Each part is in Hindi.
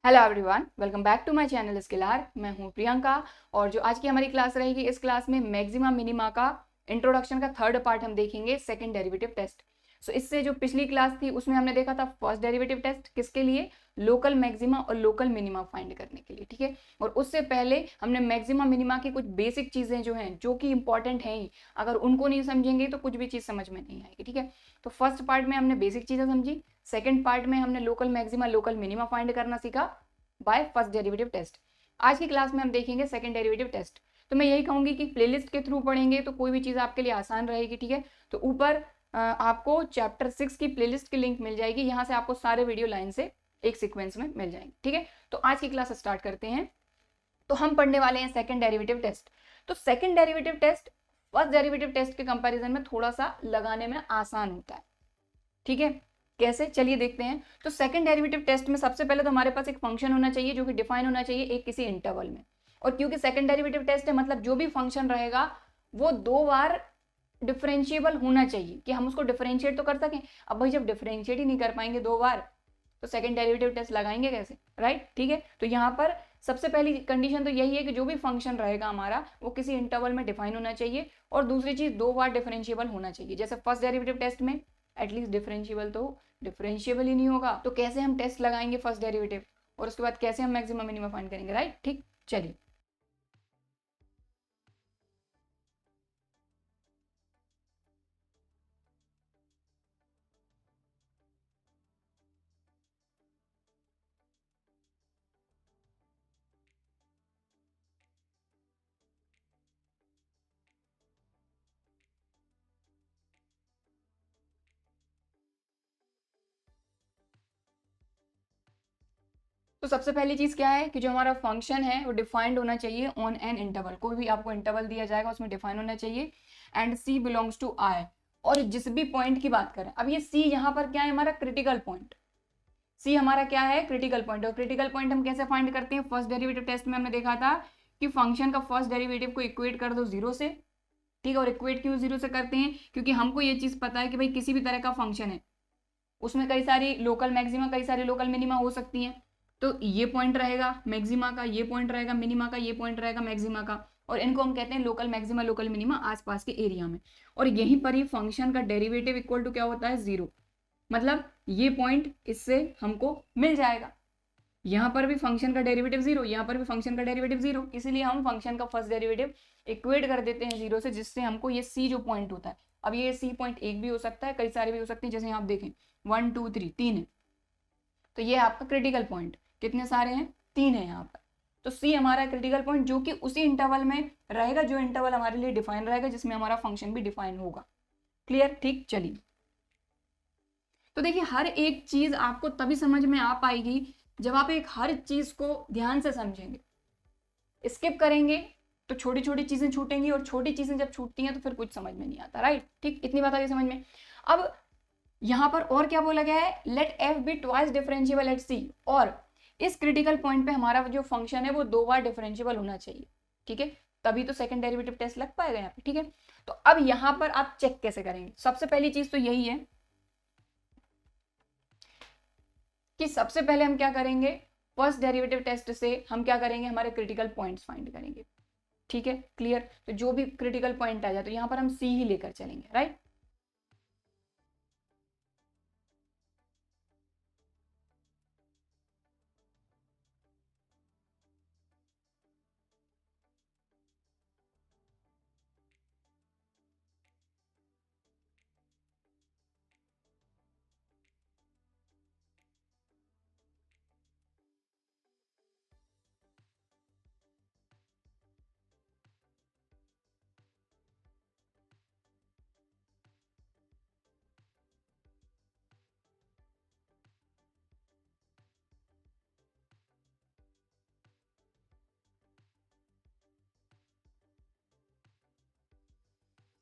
Hello everyone, welcome back to my channel Skillar. मैं हूं प्रियंका और जो आज की हमारी क्लास रहेगी, इस क्लास में मैक्सिमा मिनिमा का इंट्रोडक्शन का थर्ड पार्ट हम देखेंगे, सेकंड डेरिवेटिव टेस्ट। सो इससे जो पिछली क्लास थी उसमें हमने देखा था फर्स्ट डेरिवेटिव टेस्ट, किसके लिए? लोकल मैक्सिमा और लोकल मिनिमा फाइंड करने के लिए, ठीक है। और उससे पहले हमने मैक्सिमा मिनिमा की कुछ बेसिक चीजें जो हैं, जो कि इंपॉर्टेंट हैं ही, अगर उनको नहीं समझेंगे तो कुछ भी चीज समझ में नहीं आएगी, ठीक है। तो फर्स्ट पार्ट में हमने बेसिक चीजें समझी, सेकंड पार्ट में हमने local maxima local minima find करना सीखा बाय फर्स्ट डेरिवेटिव टेस्ट। आज की क्लास में हम देखेंगे सेकंड डेरिवेटिव टेस्ट। तो मैं यही कहूंगी कि प्लेलिस्ट के थ्रू पढ़ेंगे तो कोई भी चीज आपके लिए आसान रहेगी, ठीक है। तो ऊपर आपको चैप्टर 6 की प्लेलिस्ट की लिंक मिल जाएगी, यहाँ से आपको सारे वीडियो लाइन से एक सीक्वेंस में मिल जाएंगे, ठीक है। तो आज की क्लास स्टार्ट करते हैं। तो हम पढ़ने वाले हैं सेकंड डेरिवेटिव टेस्ट। तो second derivative test first derivative test के कंपैरिजन में थोड़ा सा लगाने में आसान होता है, ठीक है। कैसे, चलिए देखते हैं। तो सेकंड डेरिवेटिव टेस्ट में सबसे पहले तो हमारे पास एक फंक्शन होना चाहिए जो कि डिफाइन होना चाहिए एक किसी इंटरवल में। और क्योंकि सेकंड डेरिवेटिव टेस्ट है, मतलब जो भी फंक्शन रहेगा वो 2 बार डिफरेंशिएबल होना चाहिए कि हम उसको डिफरेंशिएट तो कर सकें। अब भाई जब डिफरेंशिएट ही नहीं कर पाएंगे 2 बार तो सेकंड डेरिवेटिव टेस्ट लगाएंगे कैसे, राइट, ठीक है। तो यहाँ पर सबसे पहली कंडीशन तो यही है कि जो भी फंक्शन रहेगा हमारा वो किसी इंटरवल में डिफाइन होना चाहिए। और दूसरी चीज 2 बार डिफरेंशिएबल होना चाहिए। जैसे फर्स्ट डेरिवेटिव टेस्ट में एटलीस्ट डिफरेंशिएबल तो डिफरेंशिएबल ही नहीं होगा तो कैसे हम टेस्ट लगाएंगे फर्स्ट डेरिवेटिव, और उसके बाद कैसे हम मैक्सिमम मिनिमम फाइंड करेंगे, राइट, ठीक। चलिए, तो सबसे पहली चीज क्या है कि जो हमारा फंक्शन है वो डिफाइंड होना चाहिए ऑन एन इंटरवल। कोई भी आपको इंटरवल दिया जाएगा उसमें डिफाइन होना चाहिए। एंड सी बिलोंग्स टू आई। और जिस भी पॉइंट की बात करें, अब ये सी यहाँ पर क्या है, हमारा क्रिटिकल पॉइंट। सी हमारा क्या है, क्रिटिकल पॉइंट। और क्रिटिकल पॉइंट हम कैसे फाइंड करते हैं? फर्स्ट डेरिवेटिव टेस्ट में हमने देखा था कि फंक्शन का फर्स्ट डेरिवेटिव को इक्वेट कर दो 0 से, ठीक है। और इक्वेट क्यों 0 से करते हैं? क्योंकि हमको ये चीज पता है कि भाई किसी भी तरह का फंक्शन है उसमें कई सारी लोकल मैक्सिमा कई सारी लोकल मिनिमा हो सकती हैं। तो ये पॉइंट रहेगा मैक्सिमा का, ये पॉइंट रहेगा मिनिमा का, ये पॉइंट रहेगा मैक्सिमा का, और इनको हम कहते हैं लोकल मैक्सिमा लोकल मिनिमा आसपास के एरिया में। और यहीं पर ही फंक्शन का डेरिवेटिव इक्वल टू क्या होता है? 0। मतलब ये पॉइंट इससे हमको मिल जाएगा। यहाँ पर भी फंक्शन का डेरिवेटिव 0, यहाँ पर भी फंक्शन का डेरिवेटिव 0, इसीलिए हम फंक्शन का फर्स्ट डेरिवेटिव इक्वेट कर देते हैं 0 से, जिससे हमको ये सी जो पॉइंट होता है, अब ये सी पॉइंट एक भी हो सकता है, कई सारे भी हो सकते हैं। जैसे यहाँ आप देखें 1 2 3 3 है, तो ये आपका क्रिटिकल पॉइंट कितने सारे हैं? 3 है यहाँ पर। तो सी हमारा क्रिटिकल पॉइंट जो कि उसी इंटरवल में रहेगा जो इंटरवल हमारे लिए डिफाइन रहेगा, जिसमें हमारा फंक्शन भी डिफाइन होगा। क्लियर, ठीक। चलिए, तो देखिए हर एक चीज आपको तभी समझ में आ पाएगी जब आप एक हर चीज को ध्यान से समझेंगे। स्किप करेंगे तो छोटी छोटी चीजें छूटेंगी, और छोटी चीजें जब छूटती हैं तो फिर कुछ समझ में नहीं आता, राइट, ठीक। इतनी बात आ गई समझ में। अब यहां पर और क्या बोला गया है? Let f be twice differentiable at c. और इस क्रिटिकल पॉइंट पे हमारा जो फंक्शन है वो 2 बार डिफरेंशिएबल होना चाहिए, ठीक है। तभी तो सेकंड डेरिवेटिव टेस्ट लग पाएगा यहाँ पे, ठीक है। तो अब यहां पर आप चेक कैसे करेंगे? सबसे पहली चीज तो यही है कि सबसे पहले हम क्या करेंगे, फर्स्ट डेरिवेटिव टेस्ट से हम क्या करेंगे, हमारे क्रिटिकल पॉइंट्स फाइंड करेंगे, ठीक है, क्लियर। तो जो भी क्रिटिकल पॉइंट आ जाए तो यहाँ पर हम सी ही लेकर चलेंगे, राइट।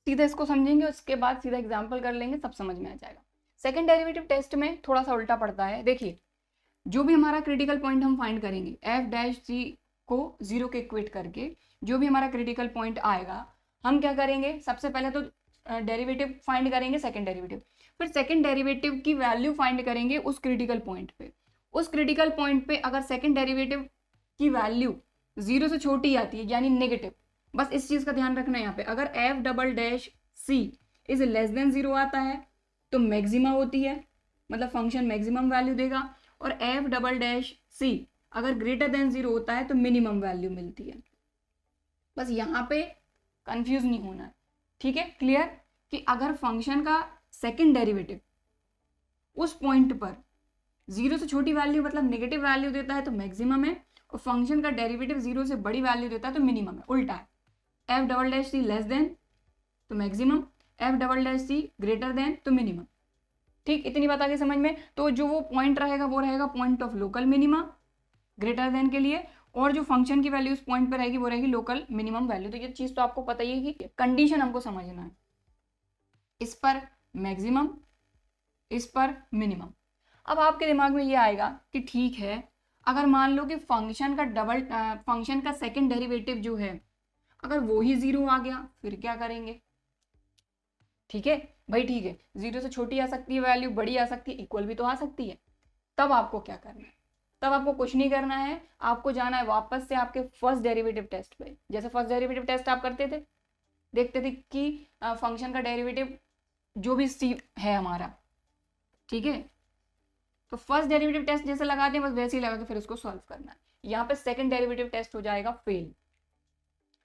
सीधा इसको समझेंगे, उसके बाद सीधा एग्जाम्पल कर लेंगे, सब समझ में आ जाएगा। सेकंड डेरिवेटिव टेस्ट में थोड़ा सा उल्टा पड़ता है। देखिए, जो भी हमारा क्रिटिकल पॉइंट हम फाइंड करेंगे एफ डैश सी को 0 के इक्वेट करके, जो भी हमारा क्रिटिकल पॉइंट आएगा हम क्या करेंगे, सबसे पहले तो डेरिवेटिव फाइंड करेंगे सेकंड डेरिवेटिव, फिर सेकंड डेरिवेटिव की वैल्यू फाइंड करेंगे उस क्रिटिकल पॉइंट पे, उस क्रिटिकल पॉइंट पे अगर सेकंड डेरिवेटिव की वैल्यू 0 से छोटी आती है यानी नेगेटिव, बस इस चीज का ध्यान रखना है यहाँ पे, अगर F double dash C is less than 0 आता है तो मैक्सिमा होती है, मतलब फंक्शन मैक्सिमम वैल्यू देगा, और एफ डबल डैश सी अगर ग्रेटर देन 0 होता है तो मिनिमम वैल्यू मिलती है। बस यहाँ पे कंफ्यूज नहीं होना है, ठीक है, क्लियर, कि अगर फंक्शन का सेकंड डेरिवेटिव उस पॉइंट पर 0 से छोटी वैल्यू मतलब नेगेटिव वैल्यू देता है तो मैक्सिमम है, और फंक्शन का डेरिवेटिव 0 से बड़ी वैल्यू देता है तो मिनिमम है, उल्टा है, एफ डबल डैश सी लेस देन तो मैक्सिमम, एफ डबल डैश सी ग्रेटर देन तो मिनिमम। ठीक, इतनी बात आ गई समझ में। तो जो वो पॉइंट रहेगा वो रहेगा point of local minima greater than के लिए, और जो फंक्शन की वैल्यू उस पॉइंट पर रहेगी वो रहेगी लोकल मिनिमम वैल्यू। तो ये चीज तो आपको पता ही है कि कंडीशन हमको समझना है, इस पर मैक्सिमम, इस पर मिनिमम। अब आपके दिमाग में ये आएगा कि ठीक है, अगर मान लो कि फंक्शन का सेकंड डेरिवेटिव जो है अगर वो ही 0 आ गया फिर क्या करेंगे? ठीक है भाई, ठीक है, 0 से छोटी आ सकती है वैल्यू, बड़ी आ सकती है, इक्वल भी तो आ सकती है। तब आपको क्या करना है? तब आपको कुछ नहीं करना है, आपको जाना है वापस से आपके फर्स्ट डेरिवेटिव टेस्ट पे। जैसे फर्स्ट डेरिवेटिव टेस्ट आप करते थे, देखते थे कि फंक्शन का डेरिवेटिव जो भी सी है हमारा, ठीक है, तो फर्स्ट डेरिवेटिव टेस्ट जैसे लगाते हैं बस वैसे ही लगा के फिर उसको सॉल्व करना है। यहाँ पे सेकंड डेरिवेटिव टेस्ट हो जाएगा फेल।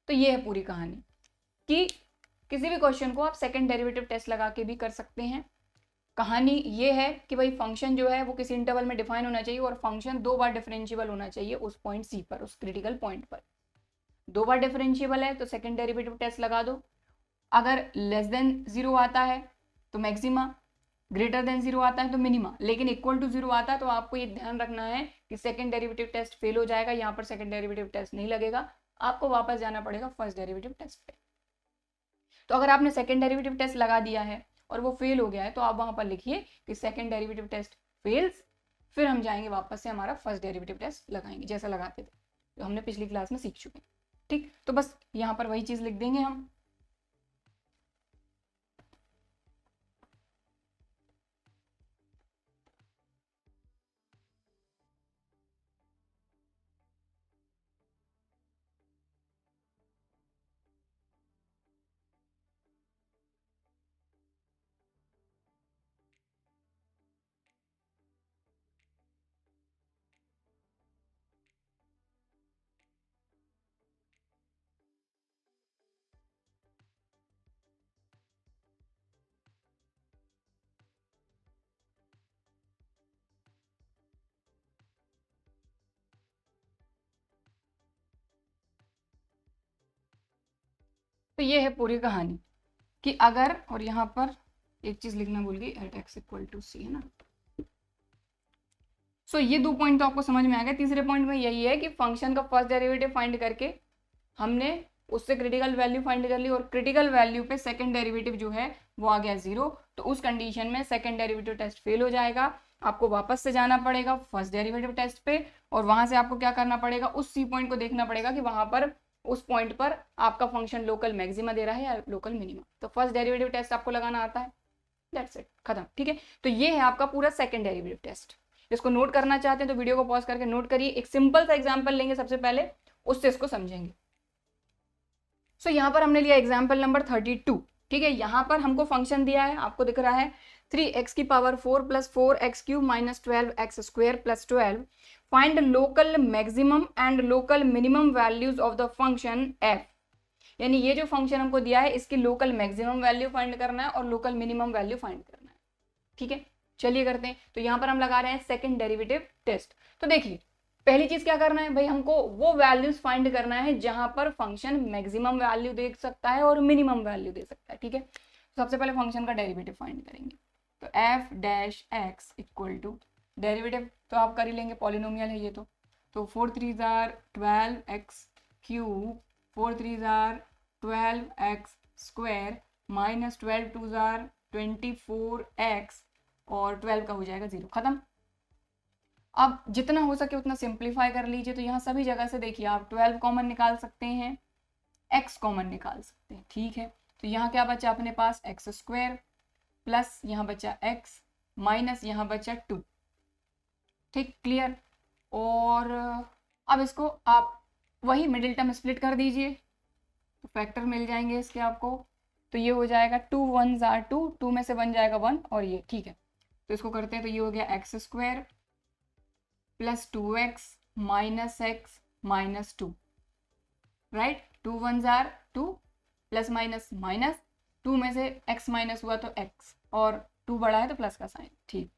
तो ये है पूरी कहानी कि किसी भी क्वेश्चन को आप सेकंड डेरिवेटिव टेस्ट लगा के भी कर सकते हैं। कहानी ये है कि भाई फंक्शन जो है वो किसी इंटरवल में डिफाइन होना चाहिए और फंक्शन 2 बार डिफरेंशिएबल होना चाहिए उस पॉइंट सी पर, उस क्रिटिकल पॉइंट पर। 2 बार डिफरेंशिएबल है तो सेकंड डेरिवेटिव टेस्ट लगा दो। अगर लेस देन 0 आता है तो मैक्सिमा, ग्रेटर देन 0 आता है तो मिनिमा, लेकिन इक्वल टू 0 आता है तो आपको ये ध्यान रखना है कि सेकंड डेरिवेटिव टेस्ट फेल हो जाएगा। यहाँ पर सेकंड डेरिवेटिव टेस्ट नहीं लगेगा, आपको वापस जाना पड़ेगा फर्स्ट डेरिवेटिव टेस्ट पे। तो अगर आपने सेकंड डेरिवेटिव टेस्ट लगा दिया है और वो फेल हो गया है तो आप वहां पर लिखिए कि सेकंड डेरिवेटिव टेस्ट फेल्स, फिर हम जाएंगे वापस से हमारा फर्स्ट डेरिवेटिव टेस्ट लगाएंगे जैसा लगाते थे, तो हमने पिछली क्लास में सीख चुके हैं। ठीक, तो बस यहाँ पर वही चीज लिख देंगे हम। तो ये है पूरी कहानी कि अगर, और यहाँ पर एक चीज लिखना भूल गई, एट एक्स इक्वल टू सी, है ना। सो ये 2 पॉइंट तो आपको समझ में आ गया। तीसरे पॉइंट में यही है कि फंक्शन का फर्स्ट डेरिवेटिव फाइंड करके हमने उससे क्रिटिकल वैल्यू फाइंड कर ली, और क्रिटिकल वैल्यू पे सेकंड डेरिवेटिव जो है वो आ गया 0, तो उस कंडीशन में सेकंड डेरिवेटिव टेस्ट फेल हो जाएगा। आपको वापस से जाना पड़ेगा फर्स्ट डेरिवेटिव टेस्ट पे, और वहां से आपको क्या करना पड़ेगा, उस सी पॉइंट को देखना पड़ेगा कि वहां पर उस पॉइंट पर आपका फंक्शन लोकल मैक्सिमा दे रहा है या लोकल मिनिमा। तो फर्स्ट डेरिवेटिव टेस्ट आपको लगाना आता है, दैट्स इट, खत्म। ठीक है, तो ये है आपका पूरा सेकंड डेरिवेटिव टेस्ट। इसको नोट करना चाहते हैं तो वीडियो को पॉज करके नोट करिए। एक सिंपल सा एग्जांपल लेंगे सबसे पहले, उससे इसको समझेंगे। सो यहाँ पर हमने लिया एग्जाम्पल नंबर 32। ठीक है, यहाँ पर हमको फंक्शन दिया है, आपको दिख रहा है 3x की power 4 plus 4x cube minus 12x square plus 12। Find local maximum and local minimum values of the function f। यानी ये जो फंक्शन हमको दिया है इसकी लोकल मैक्सिमम वैल्यू फाइंड करना है और लोकल मिनिमम वैल्यू फाइंड करना है। ठीक है, चलिए करते हैं। तो यहाँ पर हम लगा रहे हैं सेकंड डेरिवेटिव टेस्ट। तो देखिए, पहली चीज क्या करना है भाई, हमको वो वैल्यूज फाइंड करना है जहां पर फंक्शन मैक्सिमम वैल्यू दे सकता है और मिनिमम वैल्यू दे सकता है। ठीक है, तो सबसे पहले फंक्शन का डेरिवेटिव फाइंड करेंगे। तो F dash x equal to, derivative तो आप कर ही लेंगे, पॉलिनोमियल है ये तो 4 3 12x cube, 4 3 12x square minus 12 2 24x, और 12 का हो जाएगा 0, खत्म। अब जितना हो सके उतना सिंप्लीफाई कर लीजिए। तो यहाँ सभी जगह से देखिए आप 12 कॉमन निकाल सकते हैं, x कॉमन निकाल सकते हैं। ठीक है, तो यहाँ क्या बचा अपने पास, एक्स स्क्वायर प्लस यहाँ बचा x माइनस यहाँ बचा 2। ठीक, क्लियर। और अब इसको आप वही मिडिल टर्म स्प्लिट कर दीजिए, तो फैक्टर मिल जाएंगे इसके आपको। तो ये हो जाएगा 2 1 जार 2, 2 में से 1 जाएगा 1, और ये ठीक है। तो इसको करते हैं, तो ये हो गया x square plus 2x minus minus 2, right. 2 1 jar 2 plus minus minus, 2 में से x माइनस हुआ तो x, और 2 बड़ा है तो प्लस का साइन, ठीक।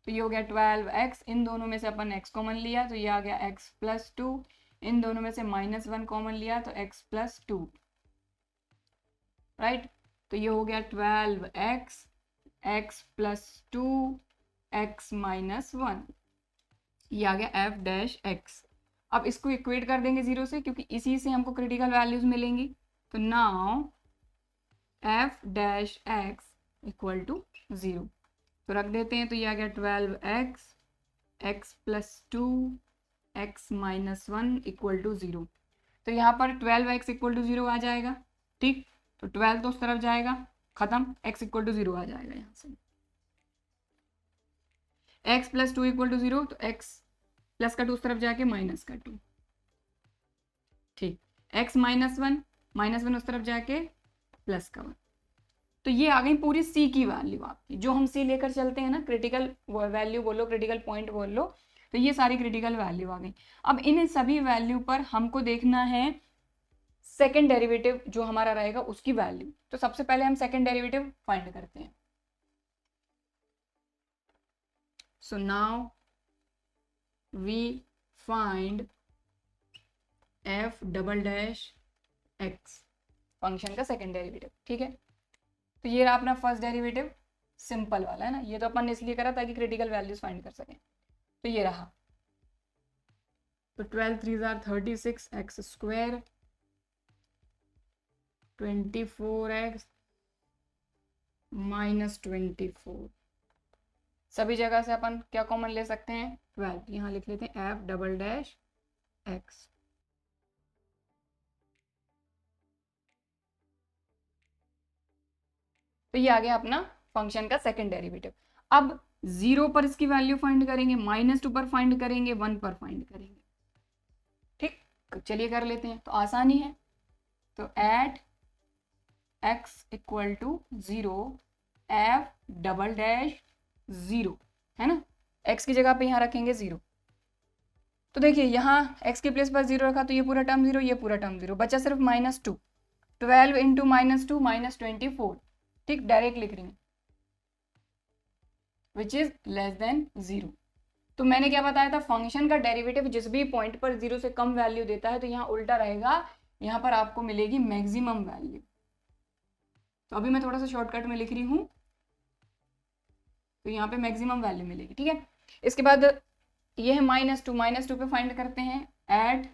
तो ये हो गया 12x, इन दोनों में से अपन x कॉमन लिया तो ये आ गया x प्लस 2, इन दोनों में से -1 कॉमन लिया तो x प्लस 2, राइट। तो ये हो गया 12x, x plus 2, x minus 1, ये आ गया f डैश x। अब इसको इक्वेट कर देंगे 0 से, क्योंकि इसी से हमको क्रिटिकल वैल्यूज मिलेंगी। तो now f dash x equal to 0, तो रख देते हैं। तो ये आ गया 12x, x plus 2, x minus 1 equal to 0। तो यहाँ पर 12x इक्वल टू 0 आ जाएगा, ठीक। तो 12 तो उस तरफ जाएगा, खत्म, x इक्वल टू 0 आ जाएगा यहाँ से। x प्लस 2 इक्वल टू 0, तो x प्लस का 2 उस तरफ जाके माइनस का 2, ठीक। x माइनस वन उस तरफ जाके प्लस का 1। तो ये आ गई पूरी c की वैल्यू आपकी, जो हम c लेकर चलते हैं ना, क्रिटिकल वैल्यू बोलो, क्रिटिकल पॉइंट बोल लो, तो ये सारी क्रिटिकल वैल्यू आ गई। अब इन सभी वैल्यू पर हमको देखना है सेकेंड डेरिवेटिव जो हमारा रहेगा उसकी वैल्यू। तो सबसे पहले हम सेकेंड डेरिवेटिव फाइंड करते हैं। So now we find f double dash x, function का सेकेंड डेरिवेटिव, ठीक है। तो ये रहा अपना फर्स्ट डेरिवेटिव, सिंपल वाला है ना, ये तो अपन ने इसलिए करा ताकि क्रिटिकल वैल्यूज फाइंड कर सकें। तो ये रहा, तो 12 3 36 x स्क्वायर 24x माइनस 24, सभी जगह से अपन क्या कॉमन ले सकते हैं, 12, यहाँ लिख लेते हैं f डबल डैश x। तो ये आ गया अपना फंक्शन का सेकंड डेरिवेटिव। अब 0 पर इसकी वैल्यू फाइंड करेंगे, -2 पर फाइंड करेंगे, 1 पर फाइंड करेंगे, ठीक। चलिए कर लेते हैं, तो आसानी है। तो at x equal to 0 f double dash 0, है ना, x की जगह पे यहाँ रखेंगे 0। तो देखिए यहाँ x के प्लेस पर 0 रखा, तो ये पूरा टर्म 0, ये पूरा टर्म 0, बचा सिर्फ -2, 12 इंटू -2 -24, ठीक, डायरेक्ट लिख रही हूँ, विच इज लेस देन 0। तो मैंने क्या बताया था, फंक्शन का डेरिवेटिव जिस भी पॉइंट पर 0 से कम वैल्यू देता है तो यहाँ उल्टा रहेगा, यहाँ पर आपको मिलेगी मैक्सिमम वैल्यू। तो अभी मैं थोड़ा सा शॉर्टकट में लिख रही हूँ, तो यहाँ पे मैक्सिमम वैल्यू मिलेगी, ठीक है। इसके बाद ये है -2 पे फाइंड करते हैं, at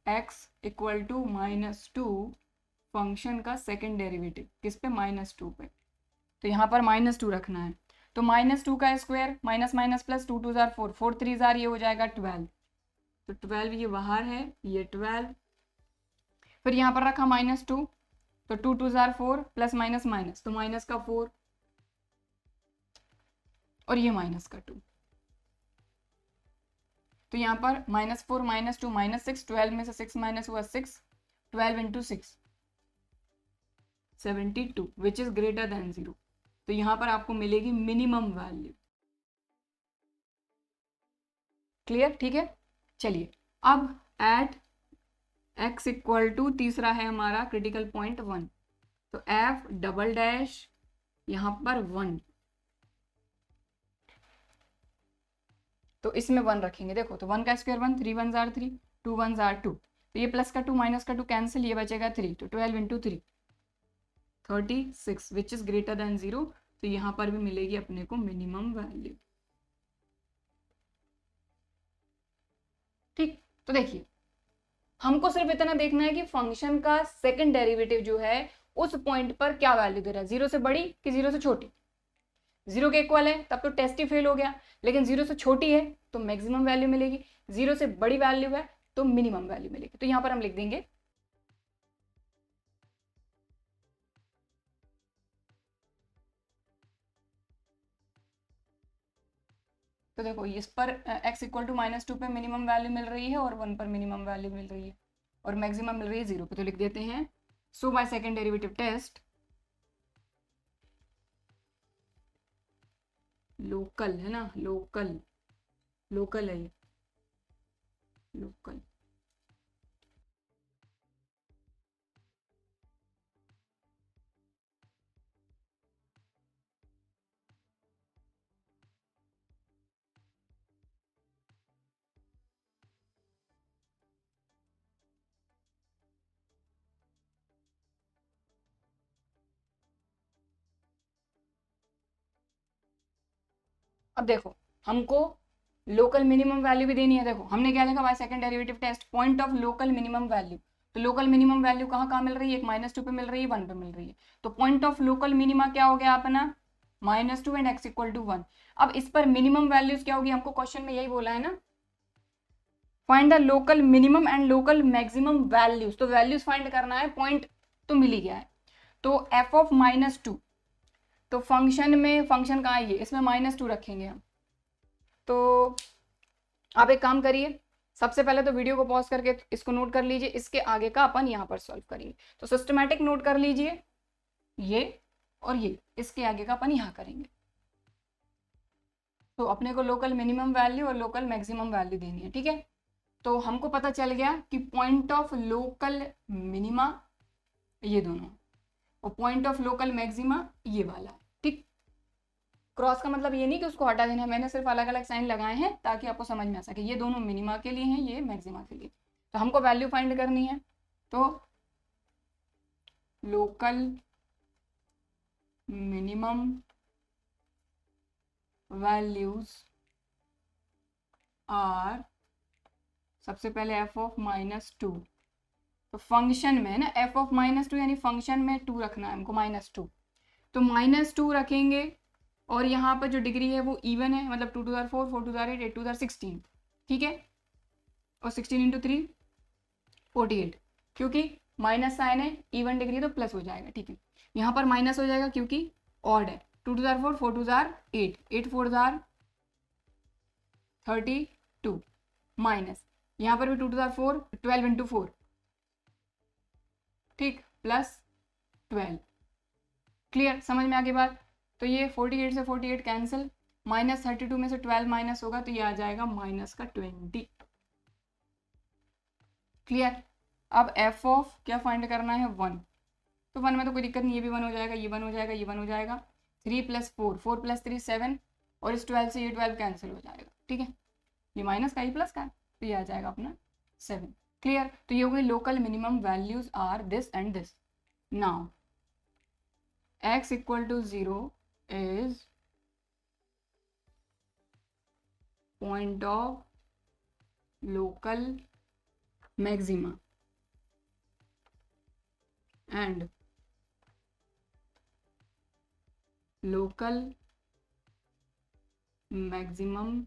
x equal to -2, function का सेकेंड डेरिवेटिव किस पे, -2 पे। तो यहाँ पर -2 रखना है, तो -2 का square minus minus plus 2 2 jar 4, 4 3 jar, ये हो जाएगा 12। तो 12 ये बाहर है, ये 12, फिर यहाँ पर रखा -2, तो 2 2 जार 4 प्लस माइनस माइनस, तो माइनस का 4 और ये माइनस का 2। तो यहाँ पर -4 -2 -6, 12 में से 6 माइनस हुआ 6, 12 into 6 72, which is greater than 0। तो यहाँ पर आपको मिलेगी मिनिमम वैल्यू, क्लियर, ठीक है। चलिए अब एट x इक्वल टू, तीसरा है हमारा क्रिटिकल पॉइंट 1, तो f डबल डैश यहाँ पर 1, तो इसमें 1 रखेंगे, देखो तो 1 का स्क्वायर 1, 3 1 जार 3, 2 1 जार 2, तो ये प्लस का 2 माइनस का 2 कैंसिल, ये बचेगा 3, तो 12 into 3 36, which is greater than 0। तो यहाँ पर भी मिलेगी अपने को मिनिमम वैल्यू, ठीक। तो देखिए हमको सिर्फ इतना देखना है कि फंक्शन का सेकंड डेरिवेटिव जो है उस पॉइंट पर क्या वैल्यू दे रहा है, 0 से बड़ी कि 0 से छोटी। 0 के इक्वल है तब तो टेस्ट ही फेल हो गया, लेकिन 0 से छोटी है तो मैक्सिमम वैल्यू मिलेगी, 0 से बड़ी वैल्यू है तो मिनिमम वैल्यू मिलेगी। तो यहाँ पर हम लिख देंगे तो देखो इस पर x इक्वल टू -2 पे मिनिमम वैल्यू मिल रही है और 1 पर मिनिमम वैल्यू मिल रही है और मैक्सिमम मिल रही है 0 पे, तो लिख देते हैं so by second derivative test local है ना, लोकल लोकल है ये, लोकल अब देखो हमको लोकल मिनिमम वैल्यू भी देनी है। देखो हमने क्या लिखा, by second derivative test point of local minimum value, तो लोकल मिनिमम वैल्यू कहाँ कहाँ मिल रही है, एक -2 पे मिल रही है, 1 पे मिल रही है, तो पॉइंट ऑफ लोकल मिनिमा क्या हो गया अपना -2 एंड x इक्वल टू 1। अब इस पर मिनिमम वैल्यूज क्या होगी, हमको क्वेश्चन में यही बोला है ना, find the local minimum and local maximum values, तो वैल्यूज फाइंड करना है, पॉइंट तो मिल ही गया है। तो f ऑफ -2, तो फंक्शन में, फंक्शन कहाँ है ये, इसमें -2 रखेंगे हम। तो आप एक काम करिए, सबसे पहले तो वीडियो को पॉज करके इसको नोट कर लीजिए, इसके आगे का अपन यहाँ पर सॉल्व करेंगे। तो सिस्टमैटिक नोट कर लीजिए ये और ये, इसके आगे का अपन यहाँ करेंगे। तो अपने को लोकल मिनिमम वैल्यू और लोकल मैक्सिमम वैल्यू देनी है, ठीक है। तो हमको पता चल गया कि पॉइंट ऑफ लोकल मिनिमा ये दोनों और पॉइंट ऑफ लोकल मैक्सिमा ये वाला, ठीक। क्रॉस का मतलब ये नहीं कि उसको हटा देना है, मैंने सिर्फ अलग अलग साइन लगाए हैं ताकि आपको समझ में आ सके, ये दोनों मिनिमा के लिए हैं, ये मैक्सिमा के लिए। तो हमको वैल्यू फाइंड करनी है, तो लोकल मिनिमम वैल्यूज आर, सबसे पहले f ऑफ -2, तो फंक्शन में ना f ऑफ -2 यानी फंक्शन में 2 रखना है हमको, -2, तो -2 रखेंगे और यहाँ पर जो डिग्री है वो इवन है, मतलब 2 टू 4 4 टू 8 8 टू 16, ठीक है, और 16 इंटू 3 48, क्योंकि माइनस साइन है, इवन डिग्री तो प्लस हो जाएगा, ठीक है। यहाँ पर माइनस हो जाएगा क्योंकि ऑड है, 2 टू 4 4 टू 8 8 4 32 माइनस, यहाँ पर भी 2 टू 4 12 इंटू 4, ठीक, प्लस 12, क्लियर, समझ में आ गई बात। तो ये 48 से 48 कैंसिल, -32 में से 12 माइनस होगा तो ये आ जाएगा -20, क्लियर। अब f ऑफ क्या फाइंड करना है, 1, तो 1 में तो कोई दिक्कत नहीं, ये भी 1 हो जाएगा, ये 1 हो जाएगा, ये 1 हो जाएगा, 3 + 4 4 + 3 7, और इस 12 से ये 12 कैंसिल हो जाएगा, ठीक है, ये माइनस का, ये प्लस का, तो ये आ जाएगा अपना 7, क्लियर। तो ये हो गई local minimum values are this and this. Now x equal to 0 is point of local maxima and local maximum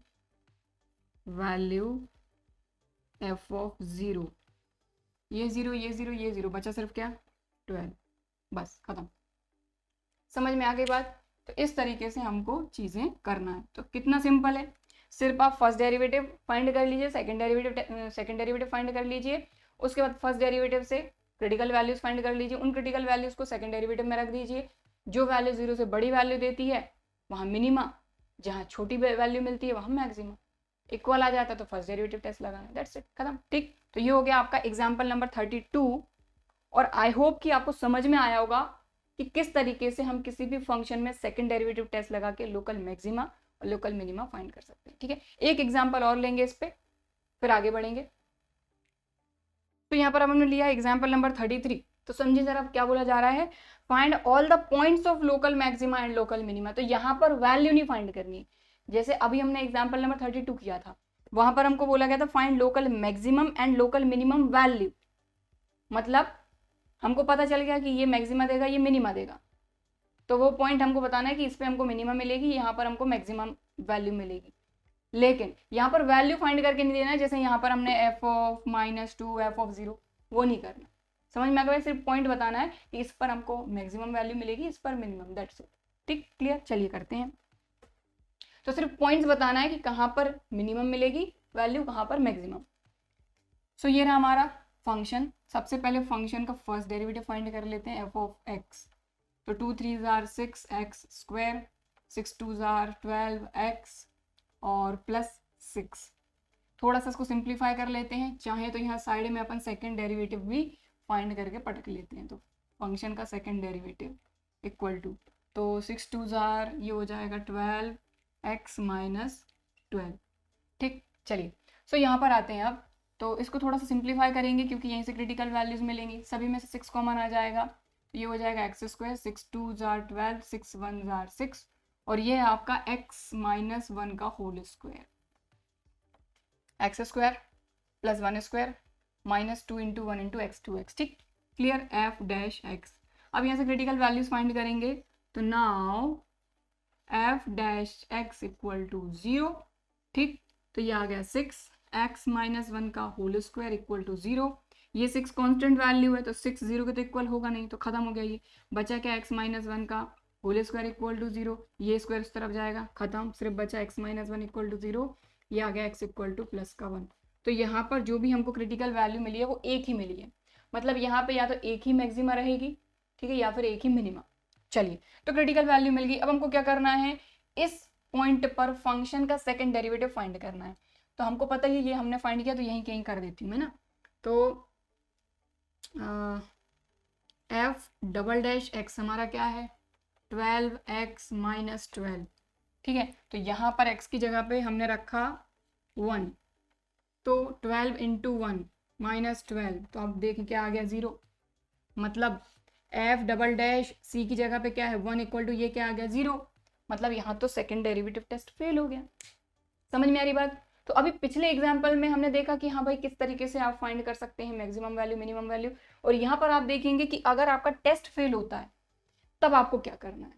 value f of 0, ये 0 ये 0 ये 0, बचा सिर्फ क्या 12, बस खत्म, समझ में आ गई बात। तो इस तरीके से हमको चीज़ें करना है, तो कितना सिंपल है, सिर्फ आप फर्स्ट डेरिवेटिव फाइंड कर लीजिए, सेकंड डेरिवेटिव फाइंड कर लीजिए, उसके बाद फर्स्ट डेरिवेटिव से क्रिटिकल वैल्यूज फाइंड कर लीजिए, उन क्रिटिकल वैल्यूज को सेकंड डेरिवेटिव में रख दीजिए, जो वैल्यू 0 से बड़ी वैल्यू देती है वहाँ मिनिमा, जहाँ छोटी वैल्यू मिलती है वहाँ मैक्सिमा, इक्वल आ जाता है तो फर्स्ट डेरिवेटिव टेस्ट लगाना, दैट्स इट, खत्म, ठीक। तो ये हो गया आपका एग्जाम्पल नंबर 32, और आई होप कि आपको समझ में आया होगा कि किस तरीके से हम किसी भी फंक्शन में सेकंड डेरिवेटिव टेस्ट लगा के लोकल मैक्सिमा और लोकल मिनिमा फाइंड कर सकते हैं, ठीक है। एक एग्जांपल और लेंगे इस पे, फिर आगे बढ़ेंगे। तो यहाँ पर हमने लिया एग्जांपल नंबर 33, तो समझिए जरा क्या बोला जा रहा है, find all the points of local maxima and local minima. तो यहाँ पर वैल्यू नहीं फाइंड करनी, जैसे अभी हमने एग्जाम्पल नंबर 32 किया था, वहां पर हमको बोला गया था find local maximum and local minimum value, मतलब हमको पता चल गया कि ये मैक्सिमा देगा, ये मिनिमा देगा, तो वो पॉइंट हमको बताना है कि इस पे हमको मिनिमा मिलेगी, यहाँ पर हमको मैक्सिमम वैल्यू मिलेगी, लेकिन यहाँ पर वैल्यू फाइंड करके नहीं देना है, जैसे यहाँ पर हमने f ऑफ -2 f ऑफ 0, वो नहीं करना, समझ में आ गया, सिर्फ पॉइंट बताना है कि इस पर हमको मैक्सिमम वैल्यू मिलेगी, इस पर मिनिमम, दैट्स इट, ठीक, क्लियर। चलिए करते हैं। तो सिर्फ पॉइंट्स बताना है कि कहाँ पर मिनिमम मिलेगी वैल्यू, कहाँ पर मैक्सिमम। सो ये रहा हमारा फंक्शन। सबसे पहले फंक्शन का फर्स्ट डेरिवेटिव फाइंड कर लेते हैं, एफ ऑफ एक्स। तो 2 3 जार 6x², 6 2 जार 12x और प्लस 6। थोड़ा सा इसको सिंप्लीफाई कर लेते हैं, चाहे तो यहाँ साइड में अपन सेकेंड डेरिवेटिव भी फाइंड करके पटक लेते हैं। तो फंक्शन का सेकेंड डेरिवेटिव इक्वल टू, तो 6 2 जार ये हो जाएगा 12x माइनस 12। ठीक, चलिए सो यहाँ पर आते हैं अब। तो इसको थोड़ा सा सिंप्लीफाई करेंगे क्योंकि यहीं से क्रिटिकल वैल्यूज मिलेंगी, सभी में से 6 कॉमन आ जाएगा। तो ये हो जाएगा x², 6 2 जार 12, 6 1 जार 6 और ये है आपका x माइनस 1 का whole square, x² plus 1² minus 2 into 1 into x 2x। ठीक, क्लियर, f डैश x। अब यहाँ से क्रिटिकल वैल्यूज फाइंड करेंगे, तो now f dash x equal to 0। ठीक, तो ये आ गया 6x माइनस 1 का होल स्क्वायर इक्वल टू 0। ये 6 कांस्टेंट वैल्यू है तो 6 0 के तो इक्वल होगा नहीं, तो खत्म हो गया। ये बचा क्या, x माइनस 1 का होल स्क्वायर इक्वल टू 0, ये स्क्वायर उस तरफ जाएगा, खत्म। सिर्फ बचा x माइनस 1 इक्वल टू 0, ये आ गया x इक्वल टू प्लस का 1। तो यहाँ पर जो भी हमको क्रिटिकल वैल्यू मिली है वो एक ही मिली है, मतलब यहाँ पे या तो एक ही मैक्सिमा रहेगी, ठीक है, या फिर एक ही मिनिमा। चलिए, तो क्रिटिकल वैल्यू मिल गई। अब हमको क्या करना है, इस पॉइंट पर फंक्शन का सेकंड डेरिवेटिव फाइंड करना है। तो हमको पता ही ये हमने फाइंड किया, तो यहीं कहीं कर देती हूँ मैं ना। तो f डबल डैश x हमारा क्या है, 12x माइनस 12। ठीक है, तो यहाँ पर x की जगह पे हमने रखा 1, तो 12 इंटू 1 माइनस 12, तो अब देखें क्या आ गया 0। मतलब f डबल डैश c की जगह पे क्या है 1 इक्वल टू ये क्या आ गया 0। मतलब यहाँ तो सेकंड डेरिवेटिव टेस्ट फेल हो गया। समझ में आ रही बात। तो अभी पिछले एग्जाम्पल में हमने देखा कि हाँ भाई किस तरीके से आप फाइंड कर सकते हैं मैक्सिमम वैल्यू मिनिमम वैल्यू, और यहाँ पर आप देखेंगे कि अगर आपका टेस्ट फेल होता है तब आपको क्या करना है।